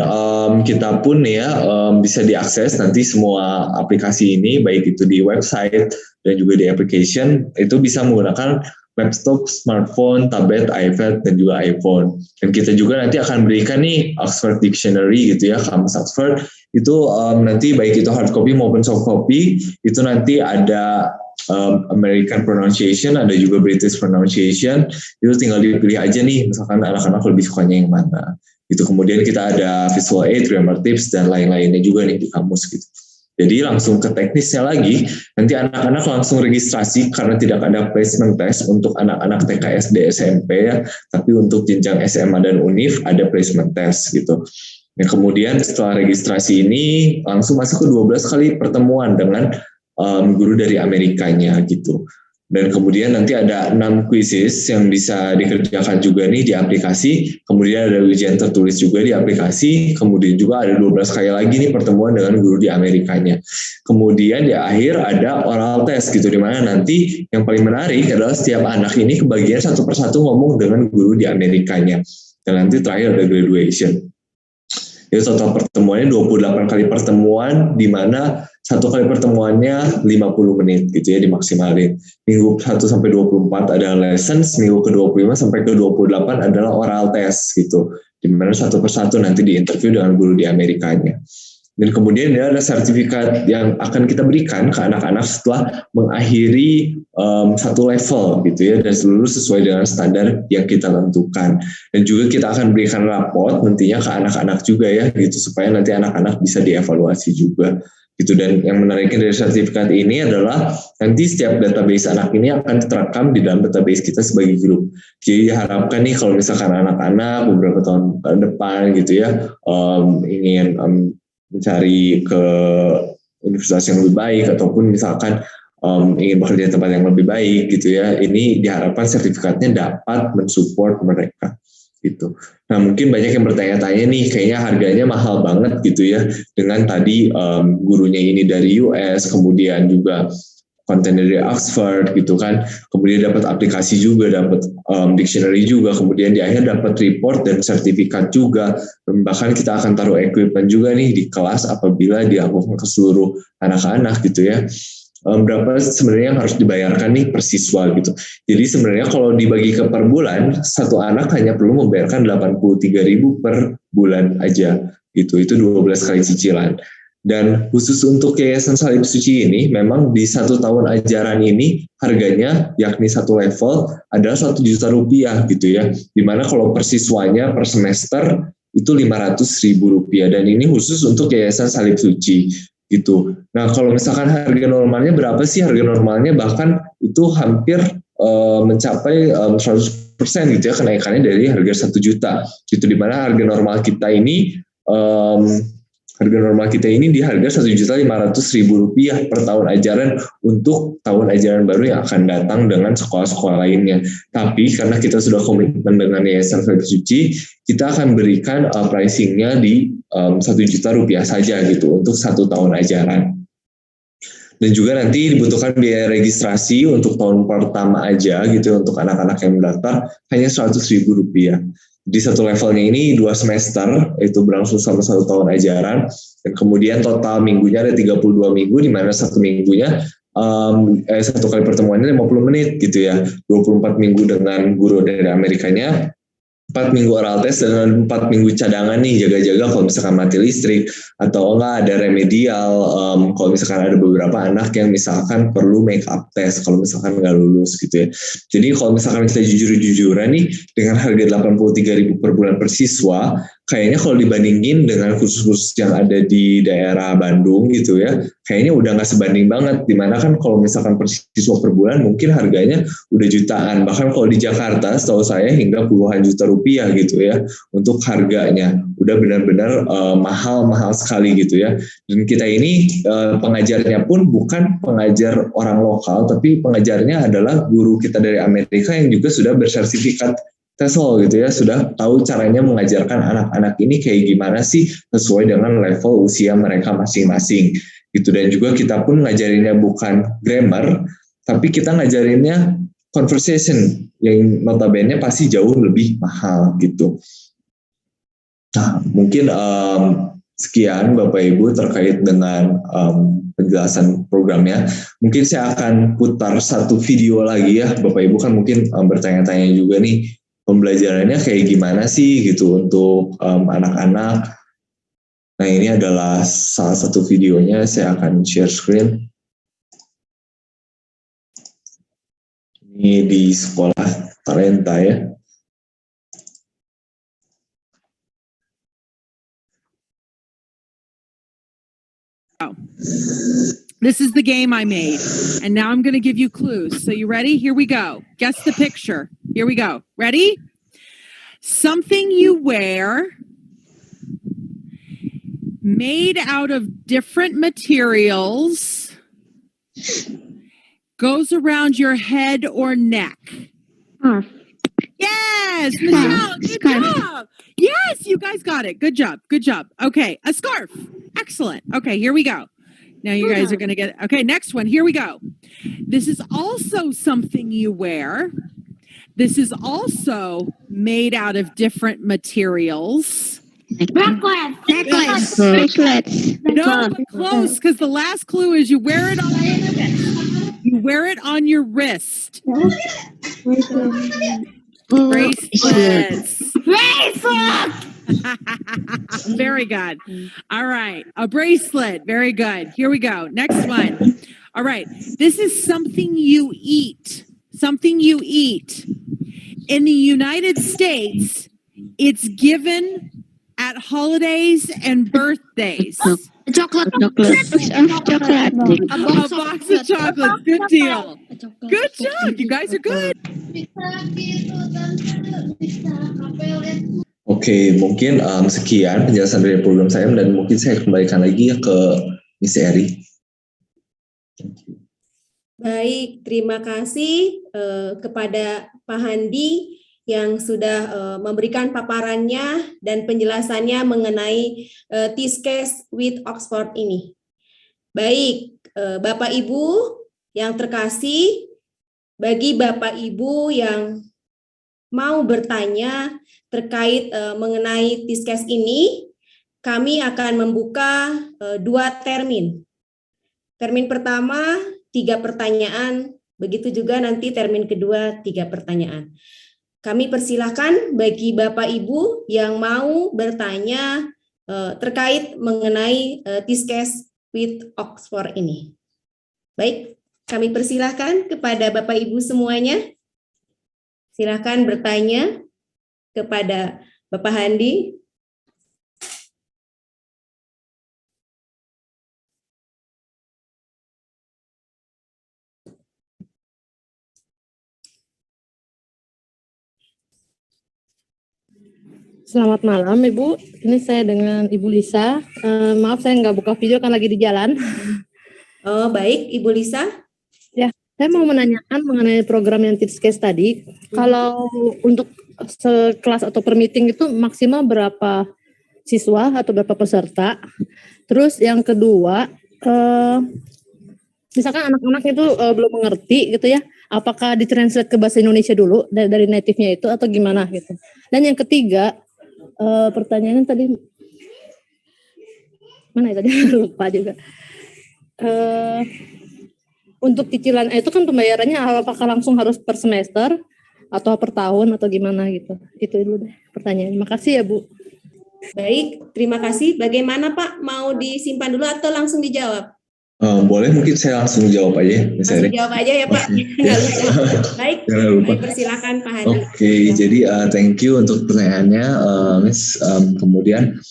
kita pun ya bisa diakses nanti semua aplikasi ini, baik itu di website dan juga di application, itu bisa menggunakan laptop, smartphone, tablet, iPad, dan juga iPhone. Dan kita juga nanti akan berikan nih Oxford Dictionary gitu ya, Kamus Oxford. Itu nanti baik itu hard copy maupun soft copy, itu nanti ada American pronunciation, ada juga British pronunciation. Itu tinggal dipilih aja nih, misalkan anak-anak lebih sukanya yang mana. Itu kemudian kita ada visual aid, grammar tips, dan lain-lainnya juga nih di kamus gitu. Jadi langsung ke teknisnya lagi, nanti anak-anak langsung registrasi karena tidak ada placement test untuk anak-anak TK, SD, SMP ya, tapi untuk jenjang SMA dan UNIF ada placement test gitu. Nah, kemudian setelah registrasi ini langsung masuk ke 12 kali pertemuan dengan guru dari Amerikanya gitu. Dan kemudian nanti ada 6 quizzes yang bisa dikerjakan juga nih di aplikasi. Kemudian ada ujian tertulis juga di aplikasi. Kemudian juga ada 12 kali lagi nih pertemuan dengan guru di Amerikanya. Kemudian di akhir ada oral test gitu, dimana nanti yang paling menarik adalah setiap anak ini kebagian satu persatu ngomong dengan guru di Amerikanya. Dan nanti terakhir ada graduation. Itu total pertemuannya 28 kali pertemuan, di mana satu kali pertemuannya 50 menit gitu ya dimaksimalin. Minggu 1 sampai 24 adalah lessons, minggu ke-25 sampai ke-28 adalah oral test gitu. Di mana satu persatu nanti diinterview dengan guru di Amerikanya. Dan kemudian ada sertifikat yang akan kita berikan ke anak-anak setelah mengakhiri satu level gitu ya, dan seluruh sesuai dengan standar yang kita tentukan. Dan juga kita akan berikan raport nantinya ke anak-anak juga ya gitu, supaya nanti anak-anak bisa dievaluasi juga gitu. Dan yang menariknya dari sertifikat ini adalah nanti setiap database anak ini akan diterapkan di dalam database kita sebagai grup. Jadi diharapkan nih kalau misalkan anak-anak beberapa tahun depan gitu ya ingin mencari ke universitas yang lebih baik ataupun misalkan ingin bekerja di tempat yang lebih baik gitu ya, ini diharapkan sertifikatnya dapat mensupport mereka gitu. Nah mungkin banyak yang bertanya-tanya nih, kayaknya harganya mahal banget gitu ya, dengan tadi gurunya ini dari US, kemudian juga konten dari Oxford gitu kan, kemudian dapat aplikasi juga, dapat dictionary juga, kemudian di akhir dapat report dan sertifikat juga, bahkan kita akan taruh equipment juga nih di kelas apabila dilakukan ke seluruh anak-anak gitu ya. Berapa sebenarnya yang harus dibayarkan nih per siswa gitu. Jadi sebenarnya kalau dibagi ke per bulan, satu anak hanya perlu membayarkan 83.000 per bulan aja gitu, itu 12 kali cicilan. Dan khusus untuk Yayasan Salib Suci ini, memang di 1 tahun ajaran ini harganya yakni satu level adalah Rp1 juta gitu ya. Dimana kalau per siswanya per semester itu Rp500.000 dan ini khusus untuk Yayasan Salib Suci gitu. Nah kalau misalkan harga normalnya berapa sih? Harga normalnya bahkan itu hampir mencapai 100% gitu ya kenaikannya dari harga 1 juta gitu. Dimana harga normal kita ini Harga normal kita ini di harga Rp1.500.000 per tahun ajaran untuk tahun ajaran baru yang akan datang dengan sekolah-sekolah lainnya. Tapi karena kita sudah komitmen dengan Yayasan Felix Suci, kita akan berikan pricing-nya di Rp1.000.000 saja gitu untuk 1 tahun ajaran. Dan juga nanti dibutuhkan biaya registrasi untuk tahun pertama aja gitu untuk anak-anak yang mendaftar hanya Rp100.000. Di satu levelnya ini 2 semester, itu berlangsung selama 1 tahun ajaran, dan kemudian total minggunya ada 32 minggu, di mana 1 minggunya, 1 kali pertemuannya 50 menit gitu ya, 24 minggu dengan guru dari Amerikanya, 4 minggu oral test, dan 4 minggu cadangan nih, jaga-jaga kalau misalkan mati listrik, atau enggak ada remedial, kalau misalkan ada beberapa anak yang misalkan perlu make up test, kalau misalkan nggak lulus gitu ya. Jadi kalau misalkan kita jujur-jujuran nih, dengan harga Rp83.000 per bulan per siswa, kayaknya kalau dibandingin dengan kursus-kursus yang ada di daerah Bandung gitu ya, kayaknya udah nggak sebanding banget, dimana kan kalau misalkan per siswa per bulan mungkin harganya udah jutaan, bahkan kalau di Jakarta setahu saya hingga puluhan juta rupiah gitu ya untuk harganya, udah benar-benar mahal-mahal sekali gitu ya. Dan kita ini pengajarnya pun bukan pengajar orang lokal, tapi pengajarnya adalah guru kita dari Amerika yang juga sudah bersertifikat TESOL gitu ya, sudah tahu caranya mengajarkan anak-anak ini kayak gimana sih sesuai dengan level usia mereka masing-masing gitu. Dan juga kita pun ngajarinnya bukan grammar, tapi kita ngajarinnya conversation yang notabene pasti jauh lebih mahal gitu. Nah, mungkin sekian Bapak Ibu terkait dengan penjelasan programnya. Mungkin saya akan putar 1 video lagi ya, Bapak Ibu kan mungkin bertanya-tanya juga nih, pembelajarannya kayak gimana sih gitu untuk anak-anak. Nah, ini adalah salah satu videonya, saya akan share screen. Ini di sekolah Talenta ya. This is the game I made, and now I'm going to give you clues. So you ready? Here we go. Guess the picture. Here we go. Ready? Something you wear made out of different materials goes around your head or neck. Yes, Michelle, good job. Yes, you guys got it. Good job. Good job. Okay, a scarf. Excellent. Okay, here we go. Now you guys are going to get it. Okay, next one. Here we go. This is also something you wear. This is also made out of different materials. Necklace. No, but close, because the last clue is you wear it on your wrist. Bracelets. Very good. All right. A bracelet. Very good. Here we go. Next one. All right. This is something you eat. Something you eat. In the United States, it's given at holidays and birthdays. Chocolate. A box of chocolates. Good deal. Good job. You guys are good. Oke, mungkin sekian penjelasan dari program saya, dan mungkin saya kembalikan lagi ya ke Miss Eri. Baik, terima kasih kepada Pak Handi yang sudah memberikan paparannya dan penjelasannya mengenai TISCAS with Oxford ini. Baik, Bapak Ibu yang terkasih, bagi Bapak Ibu yang mau bertanya terkait mengenai TISCAS ini, kami akan membuka 2 termin. Termin pertama 3 pertanyaan, begitu juga nanti termin kedua 3 pertanyaan. Kami persilahkan bagi Bapak Ibu yang mau bertanya terkait mengenai TISCAS with Oxford ini. Baik, kami persilahkan kepada Bapak Ibu semuanya. Silakan bertanya kepada Bapak Handi. Selamat malam Ibu, ini saya dengan Ibu Lisa. Maaf saya nggak buka video kan lagi di jalan. Oh baik, Ibu Lisa. Ya, saya mau menanyakan mengenai program yang Teach Case tadi. Kalau untuk sekelas atau per meeting itu maksimal berapa siswa atau berapa peserta? Terus yang kedua, misalkan anak-anak itu belum mengerti gitu ya, apakah ditranslate ke bahasa Indonesia dulu dari native-nya itu atau gimana gitu? Dan yang ketiga, pertanyaannya tadi mana ya tadi lupa juga. Untuk cicilan itu kan pembayarannya apakah langsung harus per semester atau per tahun atau gimana gitu? Itu dulu deh pertanyaannya. Makasih ya Bu. Baik, terima kasih. Bagaimana Pak? Mau disimpan dulu atau langsung dijawab? Boleh, mungkin saya langsung jawab aja. Langsung jawab aja ya Pak. Nggak lupa. Baik, persilakan Pak Hadi. Oke, jadi thank you untuk pertanyaannya, Miss. Kemudian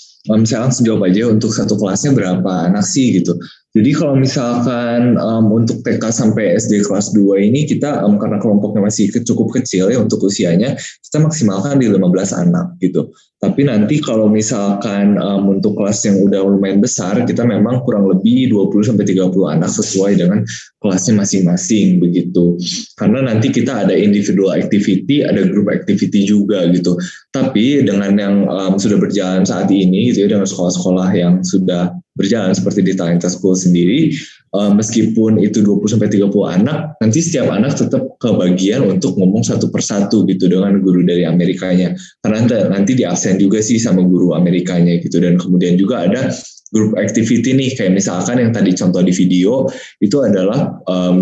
saya langsung jawab aja untuk satu kelasnya berapa anak sih gitu. Jadi kalau misalkan untuk TK sampai SD kelas 2 ini kita karena kelompoknya masih cukup kecil ya untuk usianya, kita maksimalkan di 15 anak gitu. Tapi nanti kalau misalkan untuk kelas yang udah lumayan besar, kita memang kurang lebih 20-30 anak sesuai dengan kelasnya masing-masing begitu. Karena nanti kita ada individual activity, ada group activity juga gitu. Tapi dengan yang sudah berjalan saat ini gitu ya, dengan sekolah-sekolah yang sudah berjalan seperti di Talenta School sendiri, meskipun itu 20-30 anak, nanti setiap anak tetap kebagian untuk ngomong satu persatu gitu dengan guru dari Amerikanya. Karena nanti di absen juga sih sama guru Amerikanya gitu. Dan kemudian juga ada group activity nih, kayak misalkan yang tadi contoh di video, itu adalah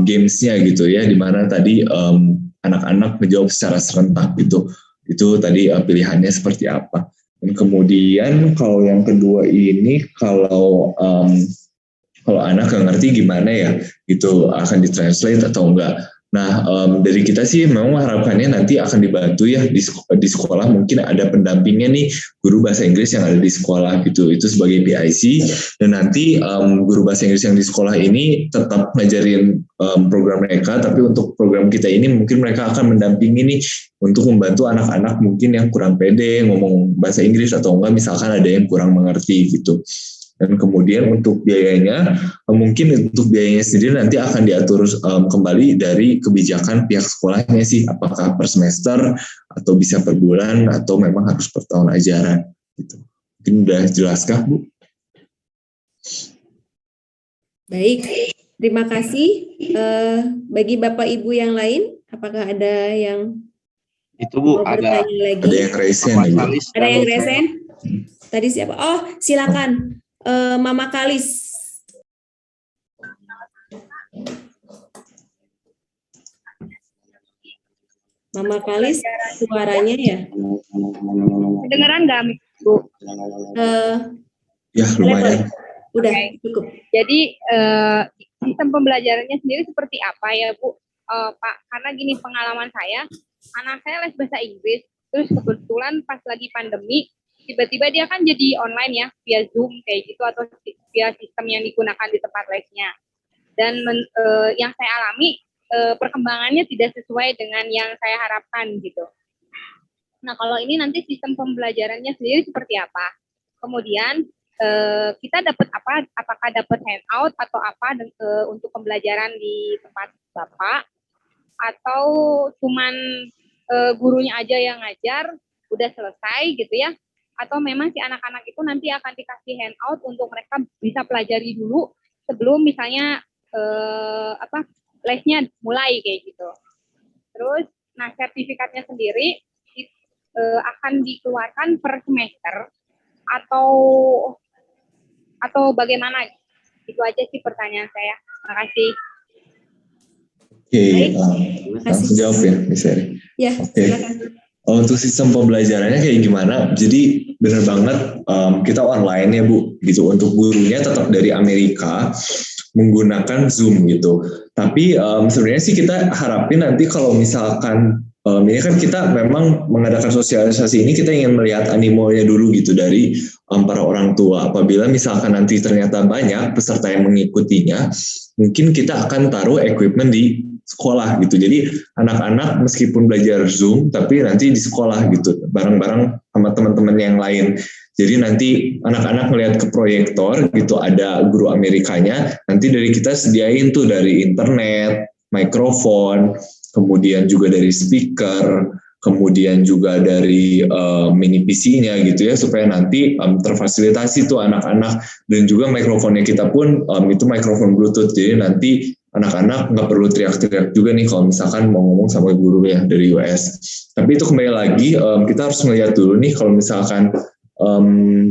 games-nya gitu ya, dimana tadi anak-anak menjawab secara serentak gitu. Itu tadi pilihannya seperti apa. Dan kemudian kalau yang kedua ini, kalau anak nggak ngerti gimana ya, gitu akan ditranslate atau enggak. Nah, dari kita sih memang harapannya nanti akan dibantu ya di sekolah, mungkin ada pendampingnya nih guru bahasa Inggris yang ada di sekolah gitu, itu sebagai PIC. Dan nanti guru bahasa Inggris yang di sekolah ini tetap ngajarin program mereka, tapi untuk program kita ini mungkin mereka akan mendampingi nih untuk membantu anak-anak mungkin yang kurang pede ngomong bahasa Inggris atau enggak misalkan ada yang kurang mengerti gitu. Dan kemudian untuk biayanya, mungkin untuk biayanya sendiri nanti akan diatur kembali dari kebijakan pihak sekolahnya sih, apakah per semester atau bisa per bulan atau memang harus per tahun ajaran gitu. Mungkin udah jelaskah Bu? Baik, terima kasih. Bagi Bapak Ibu yang lain, apakah ada yang itu Bu, ada yang resen. Ada yang resen? Tadi siapa? Oh, silakan. Mama Kalis. Mama Kalis, suaranya ya? Kedengeran nggak, Bu? Ya, lumayan. Udah, cukup. Jadi, sistem pembelajarannya sendiri seperti apa ya, Bu? Pak, karena gini pengalaman saya, anak saya les bahasa Inggris, terus kebetulan pas lagi pandemi, tiba-tiba dia kan jadi online ya, via Zoom kayak gitu, atau via sistem yang digunakan di tempat lesnya. Dan yang saya alami, perkembangannya tidak sesuai dengan yang saya harapkan gitu. Nah, kalau ini nanti sistem pembelajarannya sendiri seperti apa? Kemudian, kita dapat apa? Apakah dapat handout atau apa untuk pembelajaran di tempat Bapak? Atau cuman gurunya aja yang ngajar, udah selesai gitu ya? Atau memang si anak-anak itu nanti akan dikasih handout untuk mereka bisa pelajari dulu sebelum misalnya lesnya mulai kayak gitu. Terus, nah sertifikatnya sendiri akan dikeluarkan per semester atau bagaimana? Itu aja sih pertanyaan saya. Terima kasih. Oke, langsung jawab ya, Miss Eri. Ya, silakan. Untuk sistem pembelajarannya kayak gimana? Jadi benar banget kita online ya Bu, gitu. Untuk gurunya tetap dari Amerika menggunakan Zoom gitu. Tapi sebenarnya sih kita harapin nanti kalau misalkan ini kan kita memang mengadakan sosialisasi ini, kita ingin melihat animonya dulu gitu dari para orang tua. Apabila misalkan nanti ternyata banyak peserta yang mengikutinya, mungkin kita akan taruh equipment di sekolah gitu. Jadi anak-anak meskipun belajar Zoom, tapi nanti di sekolah gitu, bareng-bareng sama teman-teman yang lain. Jadi nanti anak-anak melihat ke proyektor gitu, ada guru Amerikanya, nanti dari kita sediain tuh dari internet, mikrofon, kemudian juga dari speaker, kemudian juga dari mini PC-nya gitu ya, supaya nanti terfasilitasi tuh anak-anak, dan juga mikrofonnya kita pun itu mikrofon Bluetooth, jadi nanti anak-anak nggak perlu teriak-teriak juga nih kalau misalkan mau ngomong sama guru ya dari US. Tapi itu kembali lagi kita harus melihat dulu nih kalau misalkan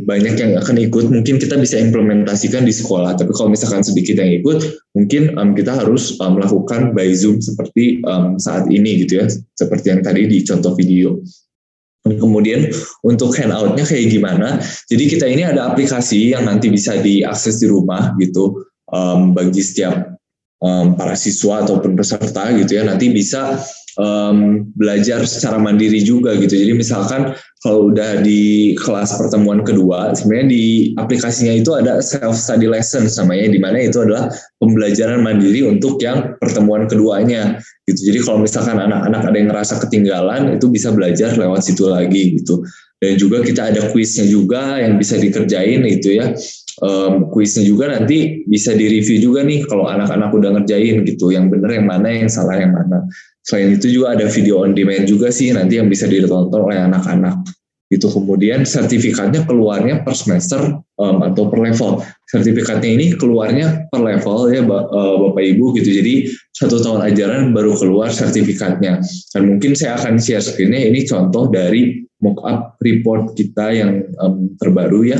banyak yang akan ikut, mungkin kita bisa implementasikan di sekolah. Tapi kalau misalkan sedikit yang ikut, mungkin kita harus melakukan by Zoom seperti saat ini gitu ya, seperti yang tadi di contoh video. Kemudian untuk handout-nya kayak gimana? Jadi kita ini ada aplikasi yang nanti bisa diakses di rumah gitu, bagi setiap para siswa ataupun peserta gitu ya, nanti bisa belajar secara mandiri juga gitu. Jadi misalkan kalau udah di kelas pertemuan kedua, sebenarnya di aplikasinya itu ada self study lesson namanya, di mana itu adalah pembelajaran mandiri untuk yang pertemuan keduanya gitu. Jadi kalau misalkan anak-anak ada yang ngerasa ketinggalan, itu bisa belajar lewat situ lagi gitu. Dan juga kita ada kuisnya juga yang bisa dikerjain itu ya. Kuisnya juga nanti bisa direview juga nih kalau anak-anak udah ngerjain gitu, yang bener yang mana, yang salah yang mana. Selain itu juga ada video on demand juga sih nanti yang bisa ditonton oleh anak-anak gitu. Kemudian sertifikatnya keluarnya per semester atau per level. Sertifikatnya ini keluarnya per level ya Bapak Ibu gitu. Jadi 1 tahun ajaran baru keluar sertifikatnya. Dan mungkin saya akan share screen-nya, ini contoh dari mock-up report kita yang terbaru ya.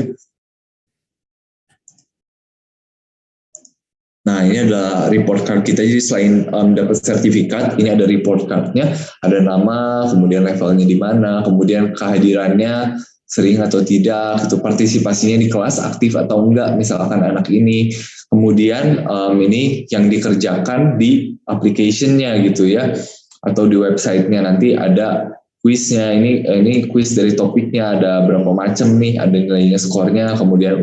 Nah, ini adalah report card kita. Jadi selain dapat sertifikat, ini ada report card-nya, ada nama, kemudian levelnya di mana, kemudian kehadirannya sering atau tidak, itu partisipasinya di kelas aktif atau enggak, misalkan anak ini. Kemudian ini yang dikerjakan di application-nya gitu ya, atau di website-nya nanti ada kuisnya. Ini kuis dari topiknya, ada berapa macam nih, ada nilainya, skornya, kemudian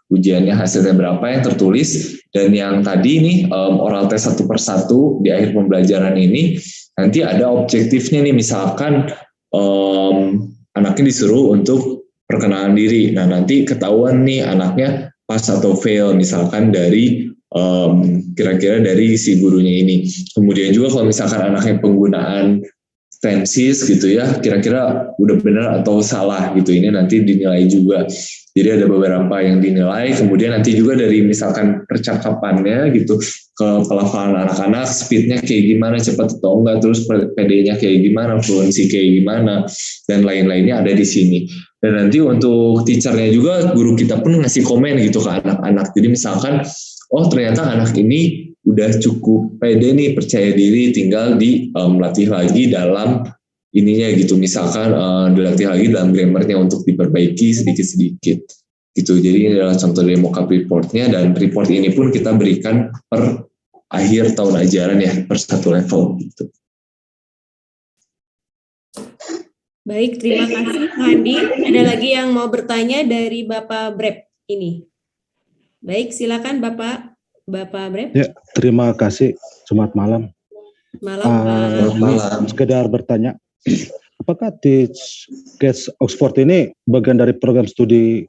ujiannya hasilnya berapa yang tertulis, dan yang tadi nih oral test 1 per 1 di akhir pembelajaran ini nanti ada objektifnya nih, misalkan anaknya disuruh untuk perkenalan diri. Nah nanti ketahuan nih anaknya pass atau fail misalkan dari kira-kira dari si gurunya ini. Kemudian juga kalau misalkan anaknya penggunaan tenses gitu ya, kira-kira udah benar atau salah gitu, ini nanti dinilai juga. Jadi ada beberapa yang dinilai, kemudian nanti juga dari misalkan percakapannya gitu, ke pelafalan anak-anak, speednya kayak gimana, cepat atau enggak, terus PD-nya kayak gimana, fluency kayak gimana, dan lain-lainnya ada di sini. Dan nanti untuk teacher-nya juga, guru kita pun ngasih komen gitu ke anak-anak. Jadi misalkan, oh ternyata anak ini udah cukup pede nih, percaya diri, tinggal dilatih lagi dalam ininya gitu, misalkan dilatih lagi dalam grammarnya untuk diperbaiki sedikit-sedikit gitu. Jadi ini adalah contoh dari mock-up report-nya, dan report ini pun kita berikan per akhir tahun ajaran ya, per 1 level gitu. Baik, terima kasih Hadi. Ada lagi yang mau bertanya dari Bapak Brep ini? Baik, silakan Bapak Brep. Ya, terima kasih. Selamat malam. Malam. Sekedar bertanya, apakah Teachcast Oxford ini bagian dari program studi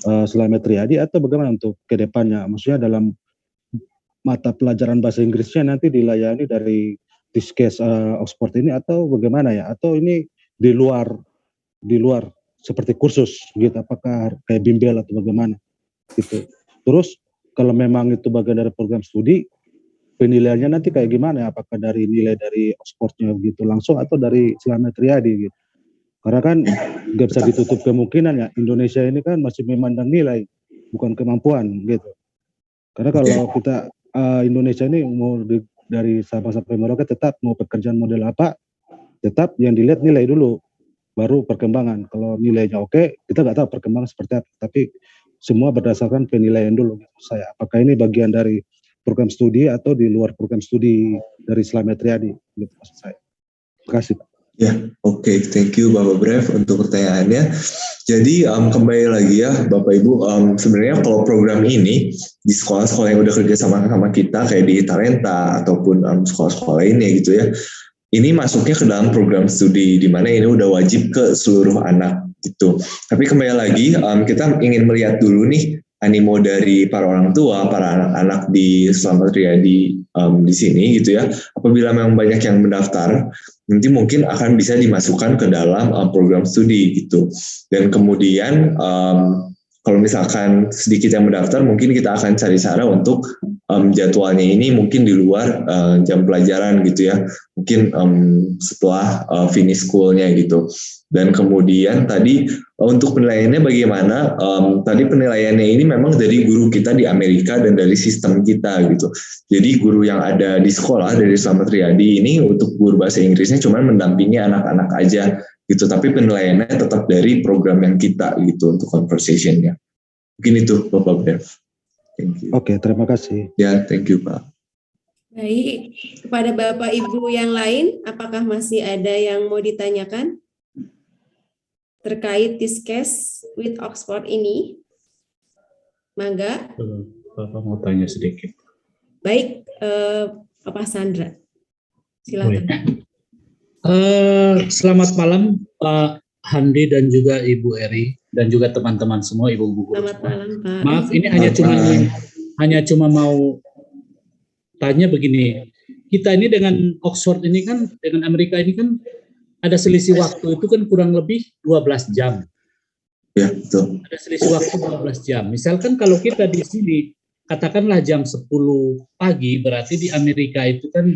Slamet Riyadi atau bagaimana untuk ke depannya? Maksudnya dalam mata pelajaran bahasa Inggrisnya nanti dilayani dari Teachcast Oxford ini atau bagaimana ya? Atau ini di luar seperti kursus gitu? Apakah kayak bimbel atau bagaimana? Gitu. Terus kalau memang itu bagian dari program studi, penilaiannya nanti kayak gimana ya? Apakah dari nilai dari Oxford-nya gitu langsung atau dari Slamet Riyadi gitu? Karena kan nggak bisa ditutup kemungkinan ya, Indonesia ini kan masih memandang nilai, bukan kemampuan gitu. Karena kalau kita Indonesia ini mau dari Sabang sampai Merauke tetap mau pekerjaan model apa, tetap yang dilihat nilai dulu, baru perkembangan. Kalau nilainya oke, kita nggak tahu perkembangan seperti apa, tapi semua berdasarkan penilaian dulu. Saya, apakah ini bagian dari program studi atau di luar program studi dari Slamet Riyadi? Gitu maksud saya. Terima kasih, Pak. Ya, oke. Thank you Bapak Brev untuk pertanyaannya. Jadi kembali lagi ya Bapak Ibu, sebenarnya kalau program ini di sekolah-sekolah yang udah kerja sama kita kayak di Talenta ataupun sekolah-sekolah lainnya gitu ya, ini masuknya ke dalam program studi di mana ini udah wajib ke seluruh anak gitu. Tapi kembali lagi kita ingin melihat dulu nih animo dari para orang tua, para anak-anak di Selamat Riyadi di sini gitu ya. Apabila memang banyak yang mendaftar, nanti mungkin akan bisa dimasukkan ke dalam program studi gitu. Dan kemudian kalau misalkan sedikit yang mendaftar, mungkin kita akan cari cara untuk jadwalnya ini mungkin di luar jam pelajaran gitu ya. Mungkin setelah finish school-nya gitu. Dan kemudian tadi untuk penilaiannya bagaimana? Tadi penilaiannya ini memang dari guru kita di Amerika dan dari sistem kita gitu. Jadi guru yang ada di sekolah dari Selamat Riyadi ini untuk guru bahasa Inggrisnya cuma mendampingi anak-anak aja gitu. Tapi penilaiannya tetap dari program yang kita gitu untuk conversation-nya. Mungkin itu Bapak Brev. Thank you. Oke, terima kasih. Ya, thank you Pak. Baik, kepada Bapak Ibu yang lain, apakah masih ada yang mau ditanyakan terkait this case with Oxford ini? Mangga. Bapak mau tanya sedikit. Baik, Bapak Sandra, silakan. Selamat malam Pak Handi dan juga Ibu Eri dan juga teman-teman semua, Ibu guru. Selamat malam Pak. Maaf, ini hanya cuma mau tanya begini. Kita ini dengan Oxford ini kan, dengan Amerika ini kan ada selisih waktu itu kan kurang lebih 12 jam. Ya, betul. Ada selisih waktu 12 jam. Misalkan kalau kita di sini katakanlah jam 10 pagi, berarti di Amerika itu kan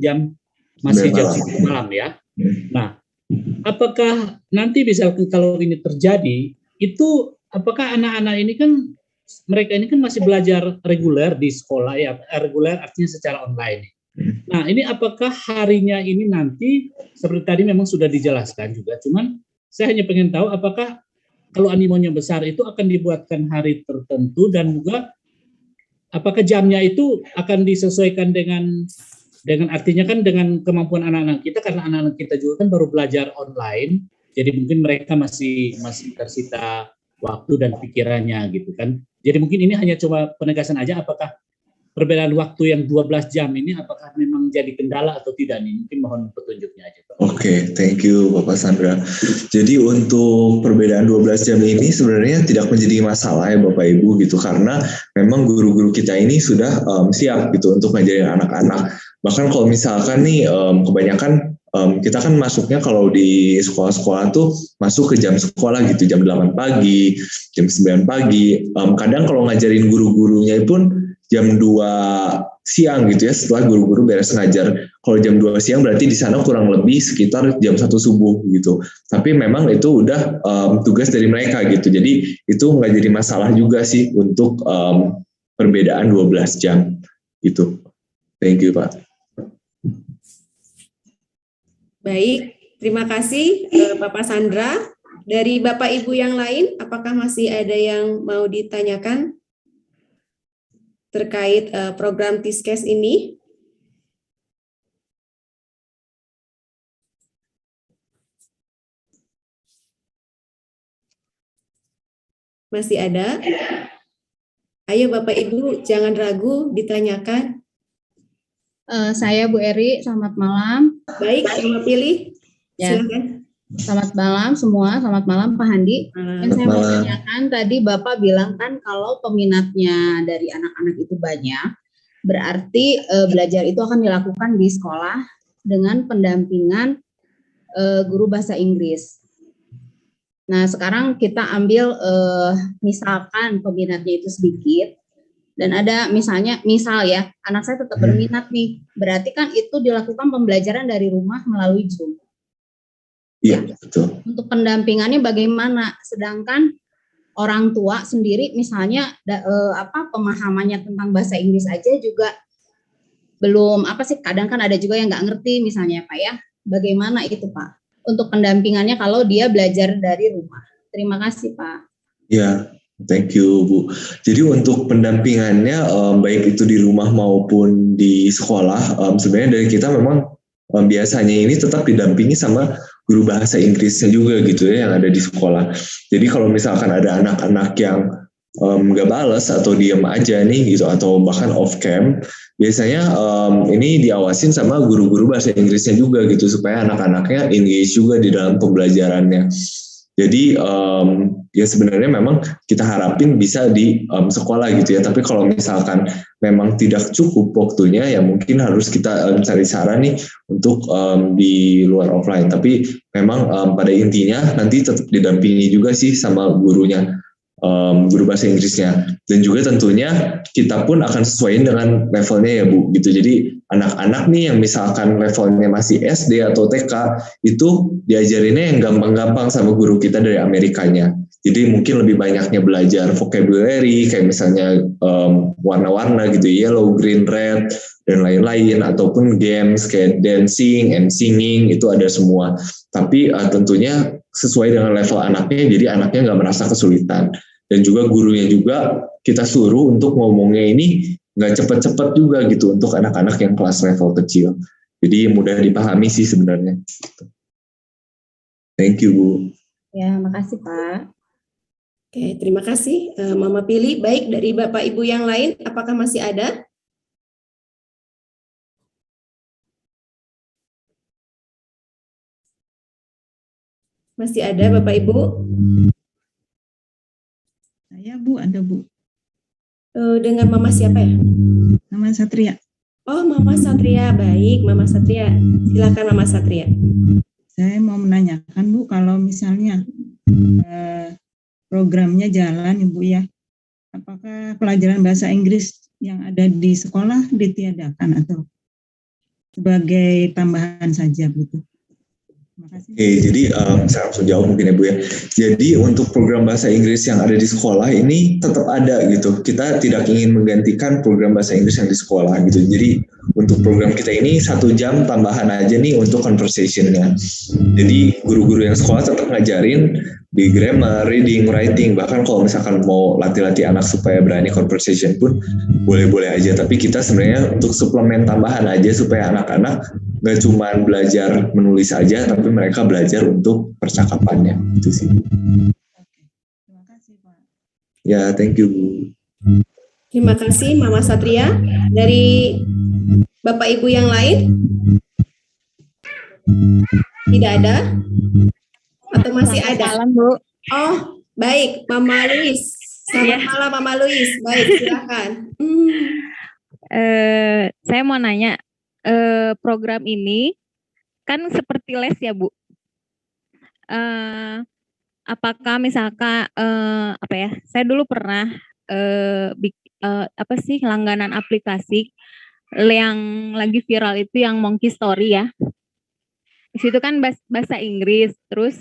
masih jam 10 malam ya. Nah, apakah nanti misalkan kalau ini terjadi, itu apakah anak-anak ini kan, mereka ini kan masih belajar reguler di sekolah ya, reguler artinya secara online. Nah, ini apakah harinya ini nanti, seperti tadi memang sudah dijelaskan juga, cuman saya hanya pengen tahu apakah kalau animonya besar itu akan dibuatkan hari tertentu dan juga apakah jamnya itu akan disesuaikan dengan artinya kan dengan kemampuan anak-anak kita, karena anak-anak kita juga kan baru belajar online, jadi mungkin mereka masih tersita waktu dan pikirannya gitu kan. Jadi mungkin ini hanya coba penegasan aja, apakah perbedaan waktu yang 12 jam ini apakah memang jadi kendala atau tidak nih? Mungkin mohon petunjuknya aja Pak. Oke, thank you Bapak Sandra. Jadi untuk perbedaan 12 jam ini sebenarnya tidak menjadi masalah ya Bapak Ibu gitu, karena memang guru-guru kita ini sudah siap gitu untuk ngajarin anak-anak. Bahkan kalau misalkan nih kebanyakan kita kan masuknya kalau di sekolah-sekolah tuh masuk ke jam sekolah gitu, jam 8 pagi, jam 9 pagi. Kadang kalau ngajarin guru-gurunya pun jam 2 siang gitu ya, setelah guru-guru beres ngajar. Kalau jam 2 siang berarti di sana kurang lebih sekitar jam 1 subuh gitu. Tapi memang itu udah tugas dari mereka gitu. Jadi itu nggak jadi masalah juga sih untuk perbedaan 12 jam gitu. Thank you Pak. Baik, terima kasih Bapak Sandra. Dari Bapak Ibu yang lain, apakah masih ada yang mau ditanyakan terkait program TISCAS ini? Masih ada? Ayo Bapak Ibu, jangan ragu ditanyakan. Saya Bu Eri, selamat malam. Baik, selamat pilih. Ya. Silakan. Selamat malam semua, selamat malam Pak Handi. Yang saya mau tanyakan tadi Bapak bilang kan kalau peminatnya dari anak-anak itu banyak, berarti belajar itu akan dilakukan di sekolah dengan pendampingan guru bahasa Inggris. Nah sekarang kita ambil misalkan peminatnya itu sedikit, dan ada misal ya, anak saya tetap berminat nih, berarti kan itu dilakukan pembelajaran dari rumah melalui Zoom. Iya, betul. Untuk pendampingannya bagaimana? Sedangkan orang tua sendiri misalnya pemahamannya tentang bahasa Inggris aja juga belum kadang kan ada juga yang nggak ngerti misalnya Pak ya. Bagaimana itu Pak? Untuk pendampingannya kalau dia belajar dari rumah. Terima kasih Pak. Ya. Thank you Bu. Jadi untuk pendampingannya baik itu di rumah maupun di sekolah, sebenarnya dari kita memang biasanya ini tetap didampingi sama guru bahasa Inggrisnya juga gitu ya yang ada di sekolah. Jadi kalau misalkan ada anak-anak yang nggak bales atau diem aja nih gitu atau bahkan off cam, biasanya ini diawasin sama guru-guru bahasa Inggrisnya juga gitu supaya anak-anaknya engage juga di dalam pembelajarannya. Jadi ya sebenarnya memang kita harapin bisa di sekolah gitu ya, tapi kalau misalkan memang tidak cukup waktunya ya mungkin harus kita cari cara nih untuk di luar offline. Tapi memang pada intinya nanti tetap didampingi juga sih sama gurunya, guru bahasa Inggrisnya, dan juga tentunya kita pun akan sesuaiin dengan levelnya ya Bu gitu. Jadi anak-anak nih yang misalkan levelnya masih SD atau TK itu diajarinnya yang gampang-gampang sama guru kita dari Amerikanya. Jadi mungkin lebih banyaknya belajar vocabulary kayak misalnya warna-warna gitu, yellow, green, red dan lain-lain, ataupun games kayak dancing and singing itu ada semua. Tapi tentunya sesuai dengan level anaknya, jadi anaknya nggak merasa kesulitan. Dan juga gurunya juga kita suruh untuk ngomongnya ini nggak cepet-cepet juga gitu untuk anak-anak yang kelas level kecil. Jadi mudah dipahami sih sebenarnya. Thank you Bu. Ya, makasih Pak. Oke, terima kasih Mama Pili. Baik, dari Bapak Ibu yang lain, apakah masih ada? Masih ada Bapak Ibu? Saya Bu, ada Bu. Dengan Mama siapa ya? Mama Satria. Oh, Mama Satria. Baik, Mama Satria. Silakan Mama Satria. Saya mau menanyakan Bu, kalau misalnya programnya jalan Ibu ya, apakah pelajaran bahasa Inggris yang ada di sekolah ditiadakan atau sebagai tambahan saja gitu? Oke, jadi saya langsung jawab mungkin ya Bu ya. Jadi untuk program bahasa Inggris yang ada di sekolah ini tetap ada gitu. Kita tidak ingin menggantikan program bahasa Inggris yang di sekolah gitu. Jadi untuk program kita ini 1 jam tambahan aja nih untuk conversation-nya. Jadi guru-guru yang sekolah tetap ngajarin di grammar, reading, writing. Bahkan kalau misalkan mau latih-latih anak supaya berani conversation pun boleh-boleh aja. Tapi kita sebenarnya untuk suplemen tambahan aja supaya anak-anak nggak cuma belajar menulis aja, tapi mereka belajar untuk percakapannya. Itu sih. Terima kasih Pak. Ya, thank you Bu. Terima kasih Mama Satria. Dari Bapak Ibu yang lain? Tidak ada? Atau masih ada? Malam, Bu. Oh, baik, Mama Luis. Selamat malam, Mama Luis. Baik, silakan. Saya mau nanya, program ini kan seperti les ya, Bu. Apakah misalkan apa ya? Saya dulu pernah langganan aplikasi yang lagi viral itu yang Monkey Story ya. Di situ kan bahasa Inggris, terus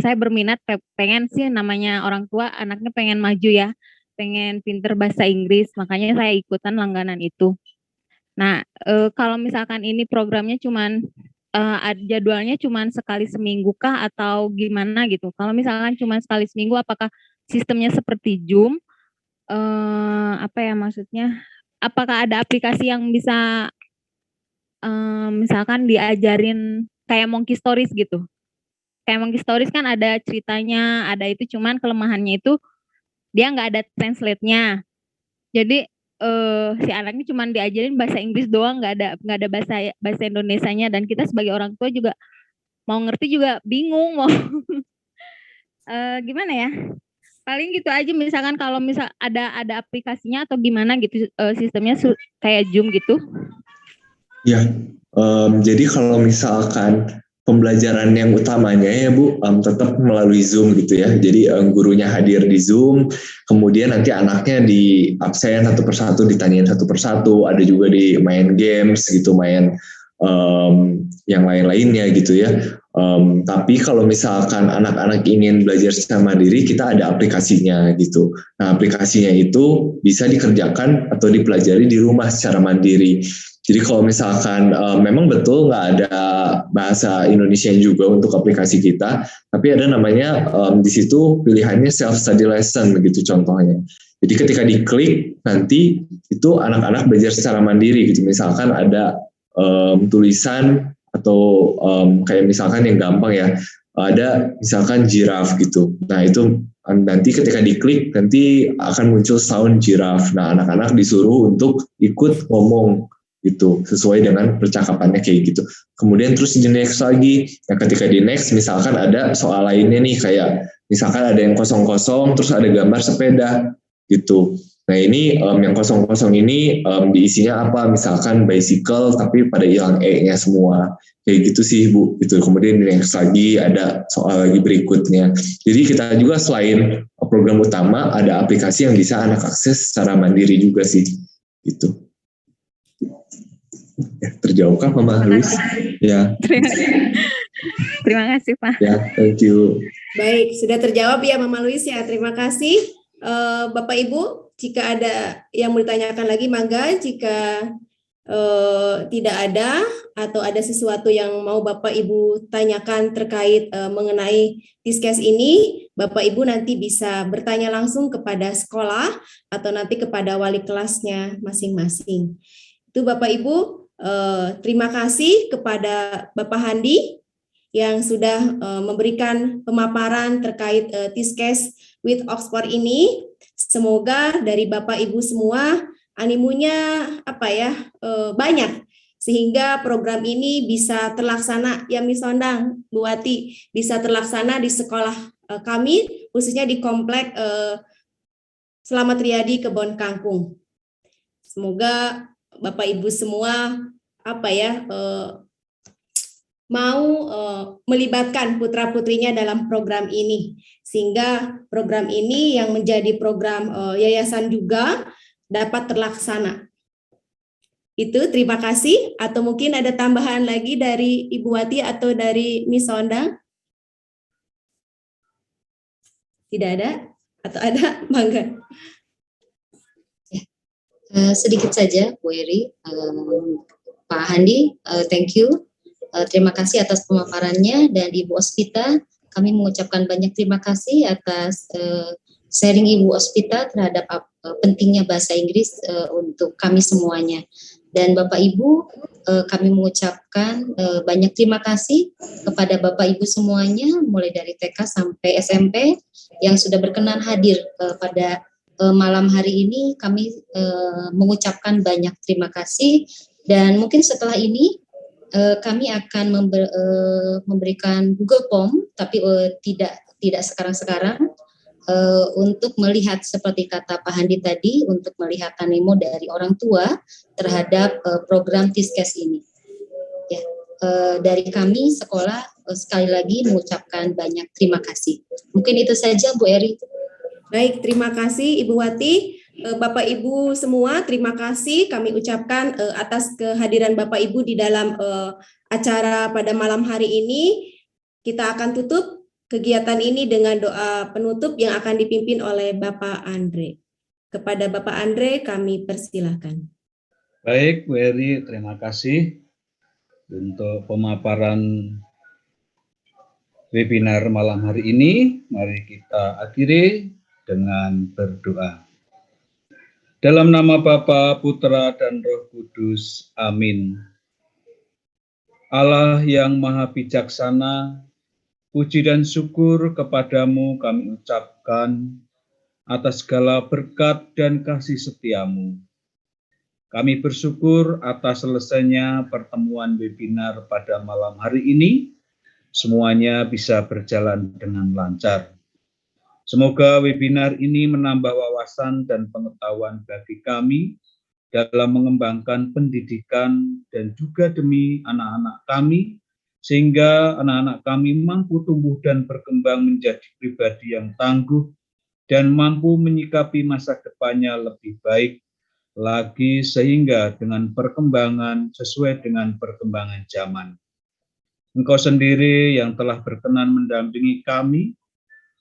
saya berminat pengen sih, namanya orang tua anaknya pengen maju ya, pengen pinter bahasa Inggris, makanya saya ikutan langganan itu. Nah, kalau misalkan ini programnya cuman jadwalnya cuman sekali seminggu kah atau gimana gitu? Kalau misalkan cuman sekali seminggu, apakah sistemnya seperti Zoom? Maksudnya? Apakah ada aplikasi yang bisa misalkan diajarin kayak Monkey Stories gitu? Kayak Monkey Stories kan ada ceritanya, ada itu, cuman kelemahannya itu dia nggak ada translate-nya. Jadi si anaknya cuma diajarin bahasa Inggris doang, nggak ada bahasa Indonesianya, dan kita sebagai orang tua juga mau ngerti juga bingung mau gimana ya? Paling gitu aja, misalkan kalau misal ada aplikasinya atau gimana gitu sistemnya kayak Zoom gitu. Ya, jadi kalau misalkan pembelajaran yang utamanya ya Bu, tetap melalui Zoom gitu ya. Jadi gurunya hadir di Zoom, kemudian nanti anaknya di absen satu persatu, ditanyain satu persatu, ada juga di main games gitu, main yang lain-lainnya gitu ya. Tapi kalau misalkan anak-anak ingin belajar secara mandiri, kita ada aplikasinya gitu. Nah, aplikasinya itu bisa dikerjakan atau dipelajari di rumah secara mandiri. Jadi kalau misalkan memang betul nggak ada bahasa Indonesia juga untuk aplikasi kita, tapi ada namanya di situ pilihannya self-study lesson gitu contohnya. Jadi ketika diklik nanti itu anak-anak belajar secara mandiri gitu. Misalkan ada tulisan atau kayak misalkan yang gampang ya, ada misalkan giraffe gitu. Nah itu nanti ketika diklik nanti akan muncul sound giraffe. Nah anak-anak disuruh untuk ikut ngomong gitu sesuai dengan percakapannya kayak gitu. Kemudian terus di next lagi. Nah ketika di next misalkan ada soal lainnya nih kayak misalkan ada yang kosong-kosong terus ada gambar sepeda gitu. Nah ini yang kosong-kosong ini diisinya apa? Misalkan bicycle tapi pada hilang E-nya semua. Kayak gitu sih Bu. Gitu. Kemudian next lagi ada soal lagi berikutnya. Jadi kita juga selain program utama ada aplikasi yang bisa anak akses secara mandiri juga sih. Gitu. Ya, terjawabkah Mama Luis? Ya. Terima kasih Pak. Ya, thank you. Baik, sudah terjawab ya Mama Luis ya. Terima kasih. Bapak Ibu, jika ada yang mau ditanyakan lagi, mangga. Jika tidak ada atau ada sesuatu yang mau Bapak Ibu tanyakan terkait mengenai Tiskes ini, Bapak Ibu nanti bisa bertanya langsung kepada sekolah atau nanti kepada wali kelasnya masing-masing. Itu Bapak Ibu, terima kasih kepada Bapak Handi yang sudah memberikan pemaparan terkait Tiskes with Oxford ini. Semoga dari Bapak Ibu semua animunya banyak sehingga program ini bisa terlaksana ya Miss Sondang, Bu Wati, bisa terlaksana di sekolah kami khususnya di komplek Selamat Riyadi Kebon Kangkung. Semoga Bapak Ibu semua mau melibatkan putra-putrinya dalam program ini, sehingga program ini yang menjadi program yayasan juga dapat terlaksana. Itu terima kasih. Atau mungkin ada tambahan lagi dari Ibu Wati atau dari Miss Sondang? Tidak ada? Atau ada? Mangga. Sedikit saja Bu Eri, Pak Handi, thank you. Terima kasih atas pemaparannya, dan Ibu Ospita, kami mengucapkan banyak terima kasih atas sharing Ibu Ospita terhadap pentingnya bahasa Inggris untuk kami semuanya. Dan Bapak Ibu, kami mengucapkan banyak terima kasih kepada Bapak Ibu semuanya, mulai dari TK sampai SMP yang sudah berkenan hadir pada malam hari ini. Kami mengucapkan banyak terima kasih, dan mungkin setelah ini kami akan memberikan Google Form, tapi tidak sekarang-sekarang, untuk melihat seperti kata Pak Handi tadi, untuk melihat animo dari orang tua terhadap program Tiskes ini. Ya, dari kami sekolah sekali lagi mengucapkan banyak terima kasih. Mungkin itu saja Bu Eri. Baik, terima kasih Ibu Wati. Bapak Ibu semua, terima kasih kami ucapkan atas kehadiran Bapak Ibu di dalam acara pada malam hari ini. Kita akan tutup kegiatan ini dengan doa penutup yang akan dipimpin oleh Bapak Andre. Kepada Bapak Andre kami persilahkan. Baik, Bu Eri, terima kasih untuk pemaparan webinar malam hari ini. Mari kita akhiri dengan berdoa. Dalam nama Bapa, Putra, dan Roh Kudus. Amin. Allah yang Maha Bijaksana, puji dan syukur kepadamu kami ucapkan atas segala berkat dan kasih setiamu. Kami bersyukur atas selesainya pertemuan webinar pada malam hari ini. Semuanya bisa berjalan dengan lancar. Semoga webinar ini menambah wawasan dan pengetahuan bagi kami dalam mengembangkan pendidikan dan juga demi anak-anak kami, sehingga anak-anak kami mampu tumbuh dan berkembang menjadi pribadi yang tangguh dan mampu menyikapi masa depannya lebih baik lagi, sehingga dengan perkembangan sesuai dengan perkembangan zaman. Engkau sendiri yang telah berkenan mendampingi kami,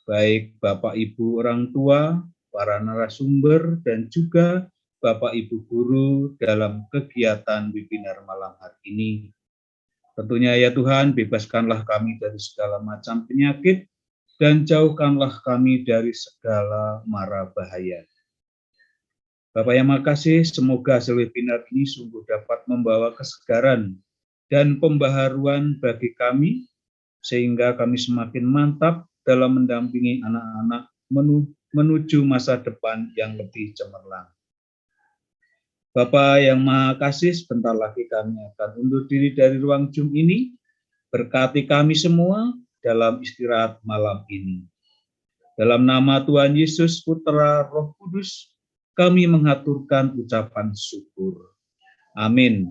baik Bapak Ibu orang tua, para narasumber, dan juga Bapak Ibu guru dalam kegiatan webinar malam hari ini. Tentunya ya Tuhan, bebaskanlah kami dari segala macam penyakit, dan jauhkanlah kami dari segala mara bahaya. Bapak yang makasih, semoga hasil webinar ini sungguh dapat membawa kesegaran dan pembaharuan bagi kami, sehingga kami semakin mantap dalam mendampingi anak-anak menuju masa depan yang lebih cemerlang. Bapa yang Maha Kasih, sebentar lagi kami akan undur diri dari ruang Zoom ini. Berkati kami semua dalam istirahat malam ini. Dalam nama Tuhan Yesus, Putra Roh Kudus, kami mengaturkan ucapan syukur. Amin.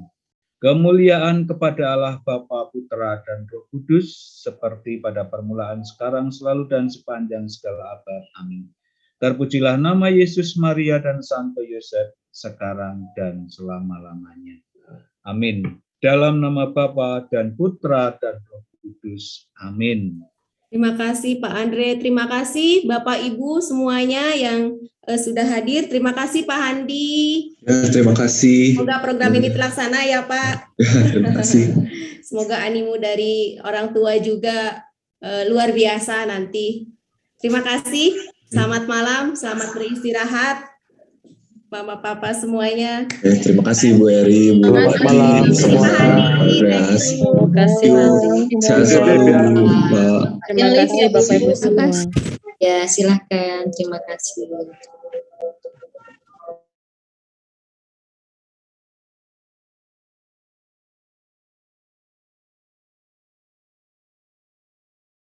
Kemuliaan kepada Allah Bapa, Putra, dan Roh Kudus, seperti pada permulaan, sekarang, selalu, dan sepanjang segala abad. Amin. Terpujilah nama Yesus, Maria, dan Santo Yosef, sekarang dan selama-lamanya. Amin. Dalam nama Bapa dan Putra dan Roh Kudus. Amin. Terima kasih Pak Andre, terima kasih Bapak Ibu semuanya yang sudah hadir. Terima kasih Pak Handi. Ya, terima kasih. Semoga program ini terlaksana ya Pak. Terima kasih. Semoga animo dari orang tua juga luar biasa nanti. Terima kasih. Selamat malam, selamat beristirahat. Mama Papa semuanya. Terima kasih Bu Eri, Bu malam semua. Terima kasih. Sehat selalu, Pak. Terima kasih Bapak Ibu semua. Ya, silakan. Terima kasih.